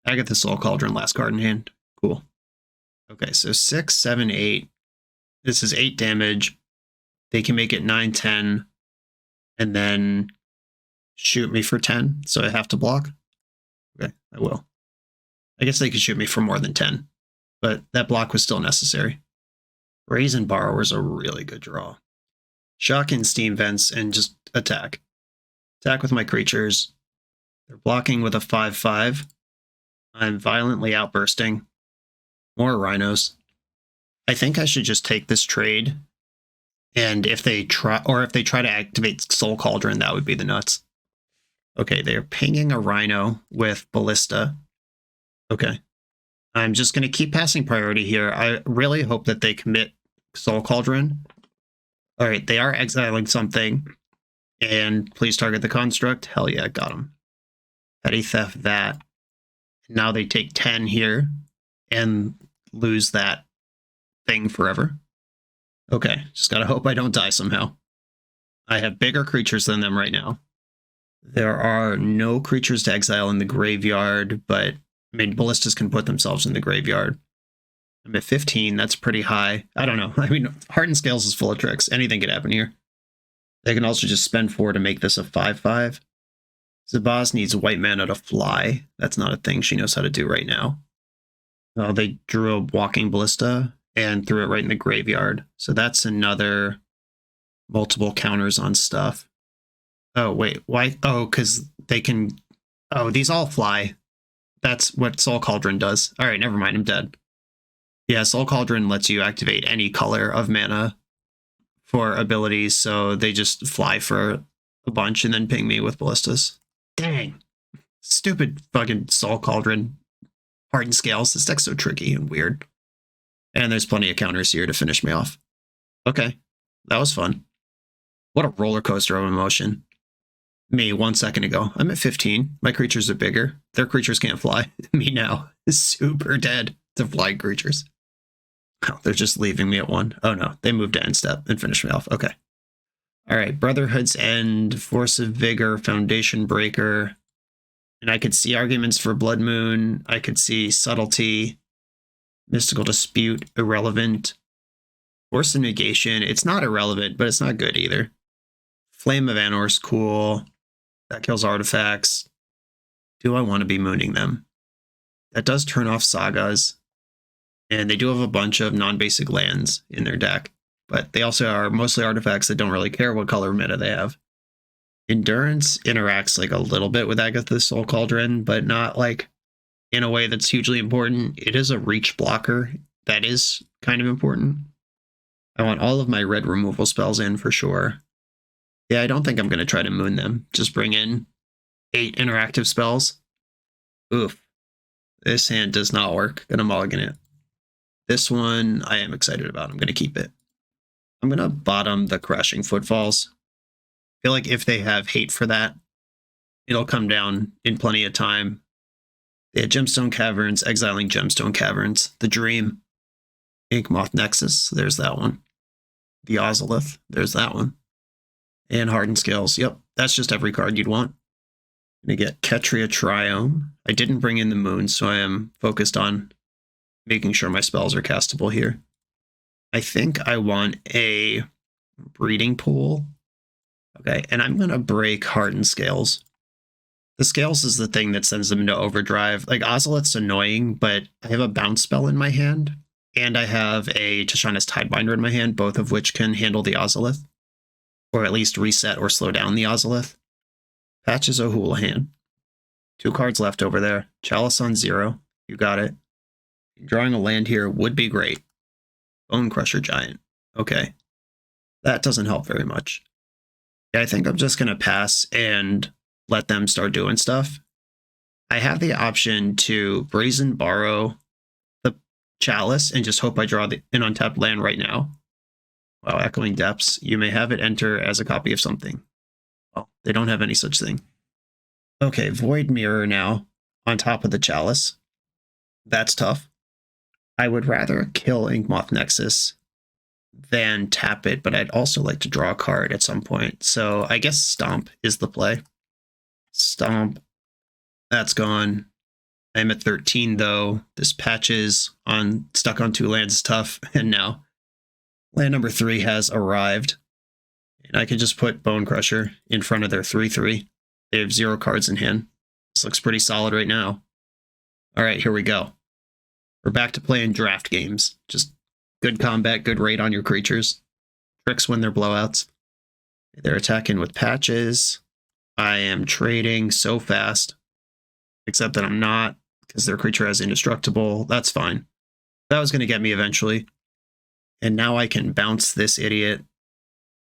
Agatha Soul Cauldron, last card in hand. Cool. Okay, so 6, 7, 8. This is 8 damage. They can make it 9, 10, and then shoot me for 10, so I have to block. Okay, I will. I guess they could shoot me for more than 10, but that block was still necessary. Brazen Borrower is a really good draw. Shock in Steam Vents and just attack. Attack with my creatures. They're blocking with a 5/5. I'm violently outbursting. More Rhinos. I think I should just take this trade, and if they try to activate Soul Cauldron, that would be the nuts. Okay, they're pinging a Rhino with Ballista. Okay. I'm just going to keep passing priority here. I really hope that they commit Soul Cauldron. All right, they are exiling something. And please target the construct. Hell yeah, got him. Petty Theft that. Now they take 10 here and lose that thing forever. Okay, just gotta hope I don't die somehow. I have bigger creatures than them right now. There are no creatures to exile in the graveyard, but I mean, Ballistas can put themselves in the graveyard. I'm at 15, that's pretty high. I don't know. I mean, Hardened Scales is full of tricks. Anything could happen here. They can also just spend 4 to make this a 5/5. Zabaz needs white mana to fly. That's not a thing she knows how to do right now. They drew a Walking Ballista and threw it right in the graveyard. So that's another multiple counters on stuff. Oh, wait. Why? Oh, because they can... Oh, these all fly. That's what Soul Cauldron does. All right, never mind. I'm dead. Yeah, Soul Cauldron lets you activate any color of mana for abilities, so they just fly for a bunch and then ping me with Ballistas. Dang. Stupid fucking Soul Cauldron Hardened Scales. This deck's so tricky and weird. And there's plenty of counters here to finish me off. Okay, that was fun. What a roller coaster of emotion. Me 1 second ago. I'm at 15. My creatures are bigger. Their creatures can't fly. Me now is super dead to flying creatures. Oh, they're just leaving me at 1. Oh no, they moved to end step and finished me off. Okay. All right, Brotherhood's End, Force of Vigor, Foundation Breaker. And I could see arguments for Blood Moon. I could see Subtlety, Mystical Dispute, Irrelevant. Force of Negation, it's not irrelevant, but it's not good either. Flame of Anor's cool. That kills artifacts. Do I want to be mooning them? That does turn off sagas. And they do have a bunch of non-basic lands in their deck. But they also are mostly artifacts that don't really care what color meta they have. Endurance interacts like a little bit with Agatha's Soul Cauldron, but not like in a way that's hugely important. It is a reach blocker. That is kind of important. I want all of my red removal spells in for sure. Yeah, I don't think I'm going to try to moon them. Just bring in 8 interactive spells. Oof. This hand does not work. Gonna mulligan it. This one I am excited about. I'm going to keep it. I'm going to bottom the Crashing Footfalls. I feel like if they have hate for that, it'll come down in plenty of time. They had Gemstone Caverns, exiling Gemstone Caverns. The Dream. Inkmoth Nexus. There's that one. The Ozolith. There's that one. And Hardened Scales. Yep, that's just every card you'd want. I'm going to get Ketria Triome. I didn't bring in the moon, so I am focused on making sure my spells are castable here. I think I want a Breeding Pool. Okay, and I'm going to break Hardened Scales. The Scales is the thing that sends them into overdrive. Like, Ozolith's annoying, but I have a bounce spell in my hand, and I have a Tishana's Tidebinder in my hand, both of which can handle the Ozolith, or at least reset or slow down the Ozolith. Patches O'Houlihan. 2 cards left over there. Chalice on 0. You got it. Drawing a land here would be great. Bone Crusher Giant. Okay. That doesn't help very much. Yeah, I think I'm just going to pass and let them start doing stuff. I have the option to Brazen Borrow the Chalice and just hope I draw an untapped land right now. Wow, Echoing Depths. You may have it enter as a copy of something. Well, they don't have any such thing. Okay, Void Mirror now on top of the Chalice. That's tough. I would rather kill Inkmoth Nexus than tap it, but I'd also like to draw a card at some point. So I guess Stomp is the play. Stomp. That's gone. I'm at 13 though. This Patches on stuck on 2 lands is tough. And now land number 3 has arrived. And I can just put Bone Crusher in front of their 3/3. They have 0 cards in hand. This looks pretty solid right now. All right, here we go. We're back to playing draft games. Just good combat, good rate on your creatures. Tricks when they're blowouts. They're attacking with Patches. I am trading so fast. Except that I'm not, because their creature has Indestructible. That's fine. That was going to get me eventually. And now I can bounce this idiot.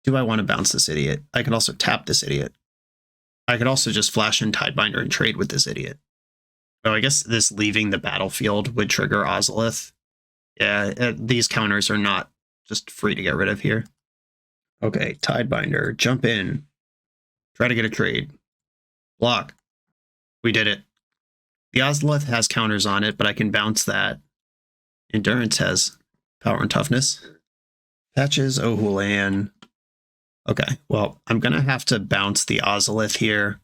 Do I want to bounce this idiot? I could also tap this idiot. I could also just flash in Tidebinder and trade with this idiot. Oh, I guess this leaving the battlefield would trigger Ozolith. Yeah, these counters are not just free to get rid of here. Okay, Tidebinder, jump in. Try to get a trade. Block. We did it. The Ozolith has counters on it, but I can bounce that. Endurance has power and toughness. Patches O'Houlihan. Okay, well, I'm going to have to bounce the Ozolith here.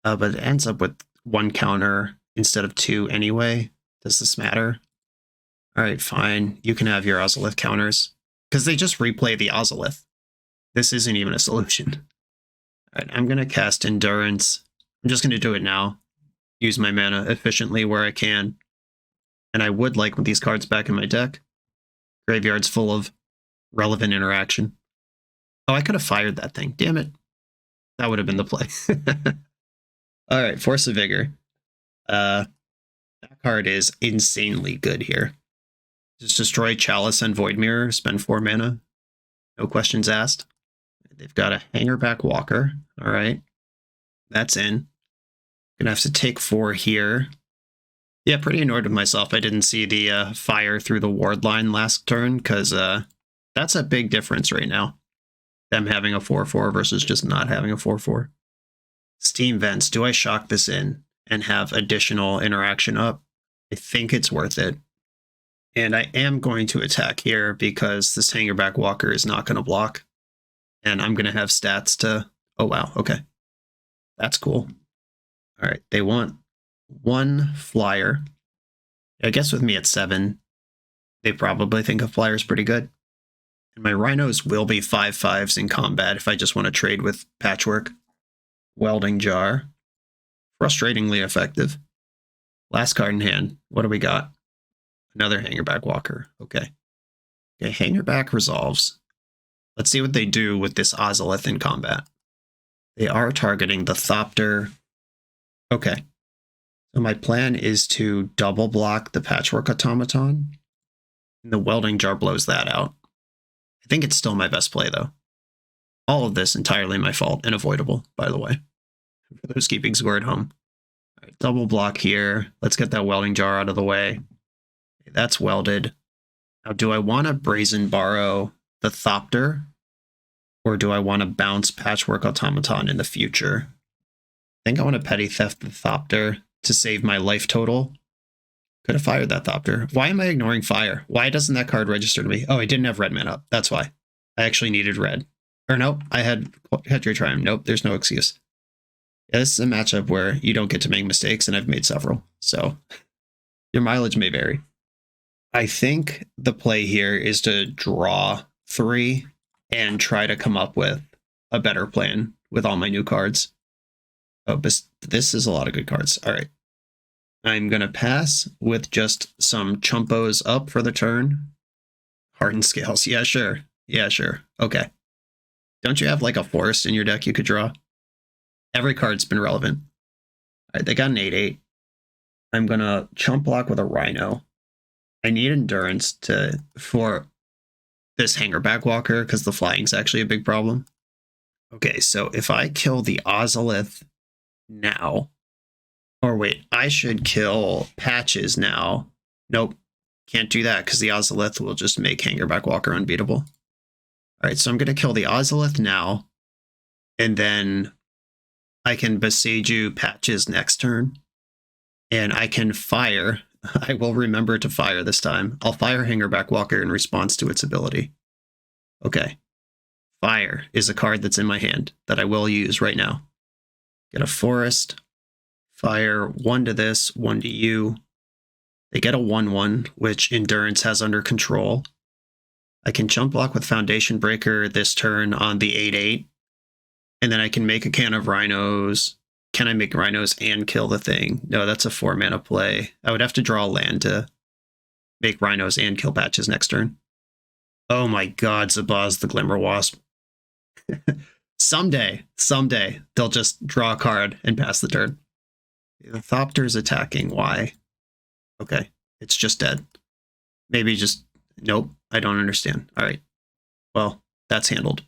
But it ends up with 1 counter instead of 2 anyway. Does this matter? All right, fine. You can have your Ozolith counters. Because they just replay the Ozolith. This isn't even a solution. All right, I'm going to cast Endurance. I'm just going to do it now. Use my mana efficiently where I can. And I would like these cards back in my deck. Graveyard's full of relevant interaction. Oh, I could have fired that thing. Damn it. That would have been the play. All right, Force of Vigor. That card is insanely good here. Just destroy Chalice and Void Mirror, spend 4 mana. No questions asked. They've got a Hangerback Walker. All right. That's in. Gonna have to take 4 here. Yeah, pretty annoyed with myself. I didn't see the fire through the ward line last turn, because that's a big difference right now. Them having a 4-4 versus just not having a 4-4. Steam Vents, do I shock this in and have additional interaction up? I think it's worth it. And I am going to attack here because this Hangerback Walker is not going to block. And I'm going to have stats to... Oh, wow. Okay. That's cool. All right. They want 1 flyer. I guess with me at 7, they probably think a flyer is pretty good. And my Rhinos will be 5/5s in combat if I just want to trade with Patchwork. Welding Jar. Frustratingly effective. Last card in hand. What do we got? Another Hangerback Walker. Okay. Okay, Hangerback resolves. Let's see what they do with this Ozolith in combat. They are targeting the Thopter. Okay. So my plan is to double block the Patchwork Automaton. And the Welding Jar blows that out. I think it's still my best play, though. All of this entirely my fault and avoidable, by the way. For those keeping score at home. All right, double block here. Let's get that Welding Jar out of the way. Okay, that's welded. Now, do I want to Brazen Borrow the Thopter? Or do I want to bounce Patchwork Automaton in the future? I think I want to Petty Theft the Thopter to save my life total. Could have fired that Thopter. Why am I ignoring fire? Why doesn't that card register to me? Oh, I didn't have red mana up. That's why. I actually needed red. Or nope, I had your Triumph. Nope, there's no excuse. Yeah, this is a matchup where you don't get to make mistakes, and I've made several. So your mileage may vary. I think the play here is to draw 3 and try to come up with a better plan with all my new cards. Oh, this is a lot of good cards. All right. I'm going to pass with just some Chumpos up for the turn. Hardened Scales. Yeah, sure. Yeah, sure. Okay. Don't you have like a forest in your deck you could draw? Every card's been relevant. All right, they got an 8/8. I'm going to chump block with a Rhino. I need endurance for this Hangerback Walker because the flying's actually a big problem. Okay, so if I kill the Ozolith now... Or wait, I should kill Patches now. Nope, can't do that because the Ozolith will just make Hangerback Walker unbeatable. All right, so I'm going to kill the Ozolith now, and then I can Boseiju Patches next turn, and I can fire. I will remember to fire this time. I'll fire Hangerback Walker in response to its ability. Okay, Fire is a card that's in my hand that I will use right now. Get a Forest. Fire 1 to this, 1 to you. They get a 1/1, which Endurance has under control. I can jump block with Foundation Breaker this turn on the 8/8. And then I can make a can of Rhinos. Can I make Rhinos and kill the thing? No, that's a 4-mana play. I would have to draw a land to make Rhinos and kill Patches next turn. Oh my god, Zabaz the Glimmer Wasp. Someday, they'll just draw a card and pass the turn. The Thopter's attacking. Why? Okay, it's just dead. Maybe just... Nope, I don't understand. All right. Well, that's handled.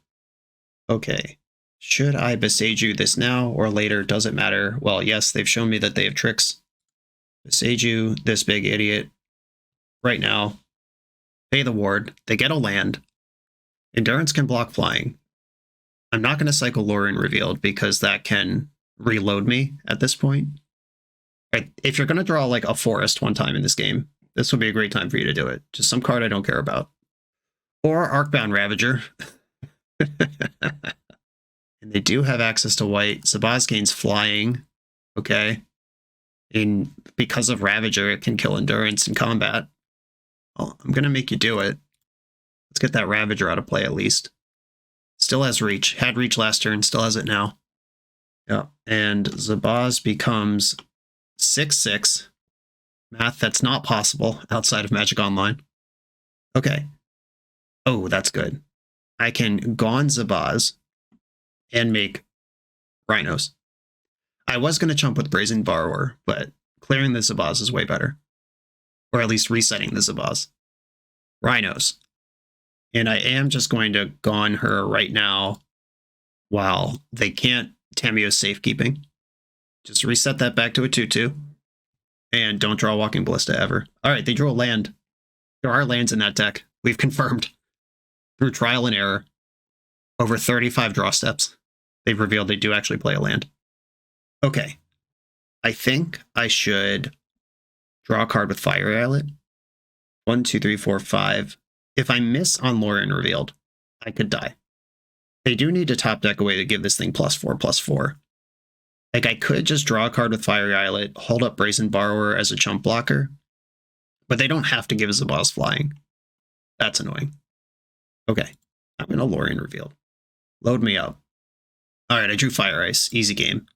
Okay. Should I Boseiju this now or later? Does it matter? Well, yes, they've shown me that they have tricks. Boseiju this big idiot right now. Pay the ward. They get a land. Endurance can block flying. I'm not going to cycle Lurin Revealed because that can reload me at this point. Right, if you're going to draw like a forest one time in this game, this would be a great time for you to do it. Just some card I don't care about. Or Arcbound Ravager. And they do have access to white. Zabaz gains flying. Okay. Because of Ravager, it can kill Endurance in combat. Well, I'm going to make you do it. Let's get that Ravager out of play at least. Still has reach. Had reach last turn. Still has it now. Yeah. And Zabaz becomes 6/6. Math that's not possible outside of Magic Online. Okay. Oh, that's good. I can Gone Zabaz and make Rhinos. I was going to chump with Brazen Borrower, but clearing the Zabaz is way better. Or at least resetting the Zabaz. Rhinos. And I am just going to Gone her right now while they can't Tamiyo's Safekeeping. Just reset that back to a 2/2. And don't draw Walking Ballista ever. All right, they drew a land. There are lands in that deck. We've confirmed through trial and error. Over 35 draw steps. They've revealed they do actually play a land. Okay. I think I should draw a card with Fire Islet. 1, 2, 3, 4, 5. If I miss on Lorien Revealed, I could die. They do need to top deck away to give this thing +4/+4. Like, I could just draw a card with Fire Islet, hold up Brazen Borrower as a chump blocker, but they don't have to give us a boss flying. That's annoying. Okay, I'm in a Lorien Revealed. Load me up. All right, I drew Fire Ice. Easy game.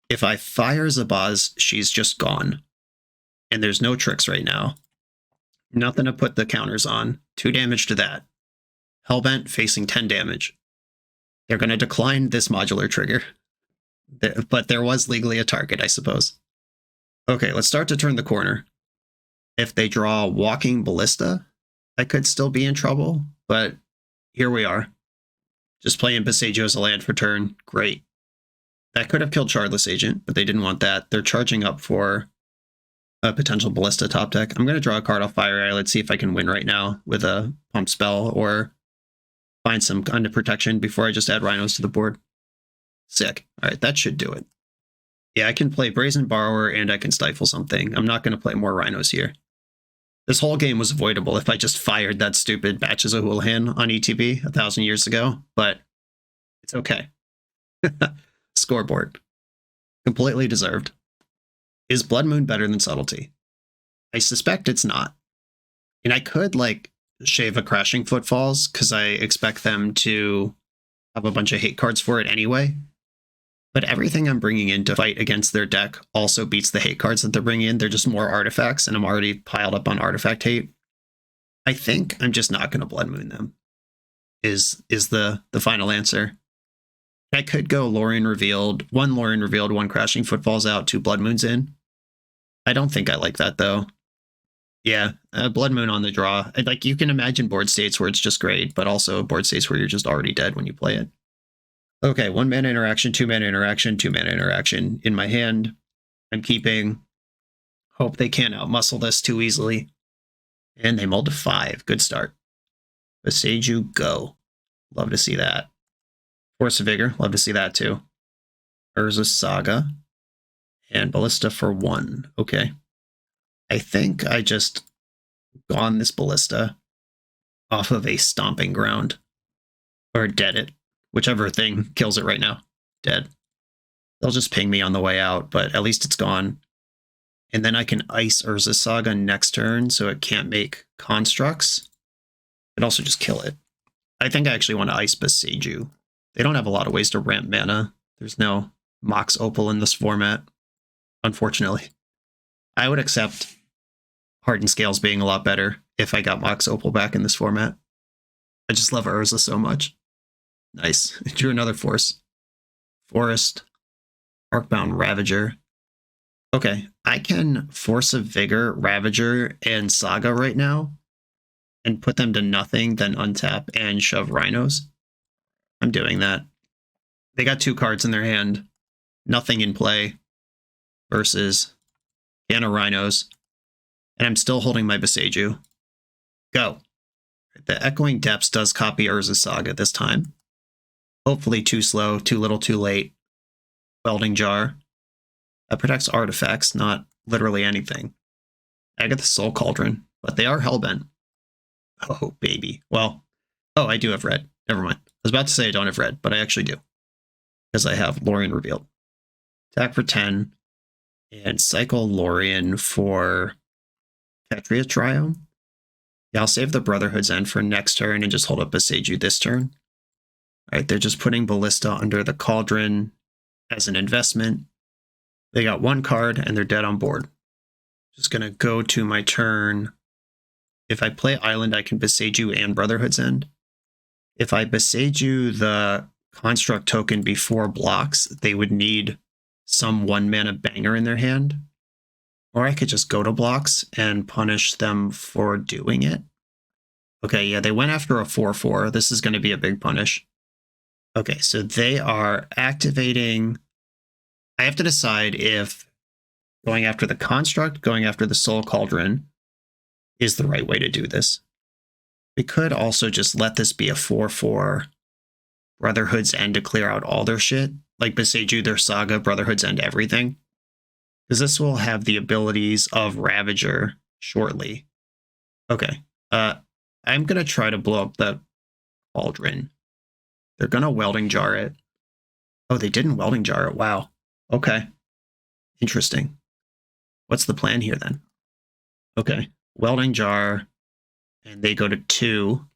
If I fire Zabaz, she's just gone. And there's no tricks right now. Nothing to put the counters on. 2 damage to that. Hellbent facing 10 damage. They're going to decline this modular trigger. But there was legally a target, I suppose. Okay, let's start to turn the corner. If they draw Walking Ballista, I could still be in trouble, but here we are. Just playing Besagio as a land for turn. Great. That could have killed Shardless Agent, but they didn't want that. They're charging up for a potential Ballista top deck. I'm going to draw a card off Fire Islet, see if I can win right now with a pump spell or find some kind of protection before I just add Rhinos to the board. Sick. All right, that should do it. Yeah, I can play Brazen Borrower and I can stifle something. I'm not going to play more Rhinos here. This whole game was avoidable if I just fired that stupid Batches of Houlihan on ETB 1,000 years ago, but it's okay. Scoreboard. Completely deserved. Is Blood Moon better than Subtlety? I suspect it's not. And I could, like, shave a Crashing Footfalls, because I expect them to have a bunch of hate cards for it anyway. But everything I'm bringing in to fight against their deck also beats the hate cards that they're bringing in. They're just more artifacts, and I'm already piled up on artifact hate. I think I'm just not going to Blood Moon them, is the final answer. I could go Lorien Revealed, 1 Lorien Revealed, 1 Crashing Footfalls out, 2 Blood Moons in. I don't think I like that, though. Yeah, Blood Moon on the draw. Like, you can imagine board states where it's just great, but also board states where you're just already dead when you play it. Okay, 1 mana interaction, 2 mana interaction, 2 mana interaction. In my hand, I'm keeping. Hope they can't outmuscle this too easily. And they mulled to 5. Good start. Besagio, go. Love to see that. Force of Vigor, love to see that too. Urza Saga. And Ballista for 1. Okay. I think I just gone this Ballista off of a Stomping Ground. Or dead it. Whichever thing kills it right now. Dead. They'll just ping me on the way out, but at least it's gone. And then I can ice Urza Saga next turn so it can't make constructs. But also just kill it. I think I actually want to ice Besagio. They don't have a lot of ways to ramp mana. There's no Mox Opal in this format, unfortunately. I would accept Hardened Scales being a lot better if I got Mox Opal back in this format. I just love Urza so much. Nice. Drew another force. Forest. Arcbound Ravager. Okay, I can Force of Vigor, Ravager, and Saga right now and put them to nothing, then untap and shove Rhinos. I'm doing that. They got 2 cards in their hand. Nothing in play. Versus Piano Rhinos. And I'm still holding my Besagio. Go. The Echoing Depths does copy Urza Saga this time. Hopefully too slow, too little, too late. Welding Jar. That protects artifacts, not literally anything. Agatha Soul Cauldron, but they are Hellbent. Oh, baby. Well, oh, I do have red. Never mind. I was about to say I don't have red, but I actually do. Because I have Lorien Revealed. Attack for 10. And cycle Lorien for Ketria Triome. Yeah, I'll save the Brotherhood's End for next turn and just hold up Besagio this turn. Alright, they're just putting Ballista under the Cauldron as an investment. They got 1 card and they're dead on board. Just gonna go to my turn. If I play Island, I can Besagio and Brotherhood's End. If I Besagio the Construct token before blocks, they would need some 1 mana banger in their hand. Or I could just go to blocks and punish them for doing it. Okay, yeah, they went after a 4/4. This is going to be a big punish. Okay, so they are activating. I have to decide if going after the Construct, going after the Soul Cauldron is the right way to do this. We could also just let this be a 4/4 Brotherhood's End to clear out all their shit, like Beseiju, their Saga, Brotherhood's End, everything. Because this will have the abilities of Ravager shortly. Okay, I'm going to try to blow up the Cauldron. They're going to Welding Jar it. Oh, they didn't Welding Jar it. Wow. Okay. Interesting. What's the plan here then? Okay. Welding Jar. And they go to 2.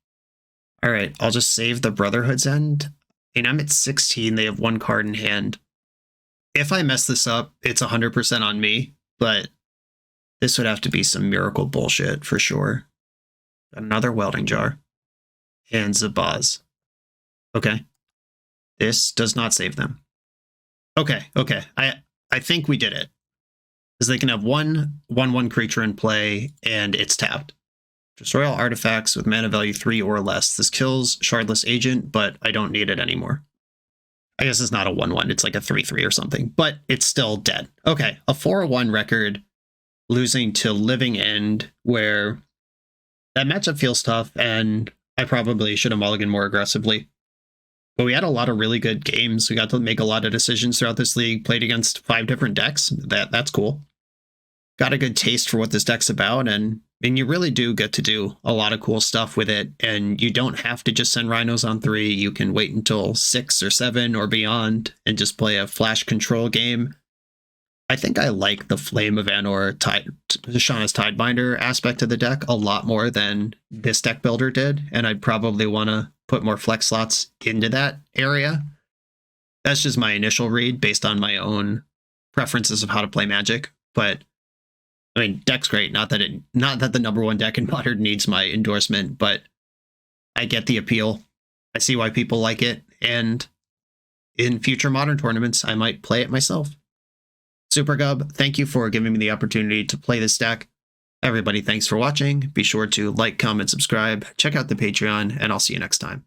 All right. I'll just save the Brotherhood's End. And I'm at 16. They have 1 card in hand. If I mess this up, it's 100% on me. But this would have to be some miracle bullshit for sure. Another Welding Jar. And Zabaz. Okay. This does not save them. Okay. I think we did it. Because they can have 1/1 creature in play, and it's tapped. Destroy all artifacts with mana value 3 or less. This kills Shardless Agent, but I don't need it anymore. I guess it's not a 1/1. It's like a 3/3 or something, but it's still dead. Okay, a 4/1 record losing to Living End, where that matchup feels tough, and I probably should have mulliganed more aggressively. But we had a lot of really good games. We got to make a lot of decisions throughout this league, played against 5 different decks. That's cool. Got a good taste for what this deck's about, and you really do get to do a lot of cool stuff with it, and you don't have to just send Rhinos on 3. You can wait until 6 or 7 or beyond and just play a flash control game. I think I like the Flame of Anor Shana's Tidebinder aspect of the deck a lot more than this deck builder did, and I'd probably want to put more flex slots into that area. That's just my initial read based on my own preferences of how to play Magic, but I mean, deck's great. Not that the #1 deck in Modern needs my endorsement, but I get the appeal. I see why people like it, and in future Modern tournaments, I might play it myself. Super Gub, thank you for giving me the opportunity to play this deck. Everybody, thanks for watching. Be sure to like, comment, subscribe, check out the Patreon, and I'll see you next time.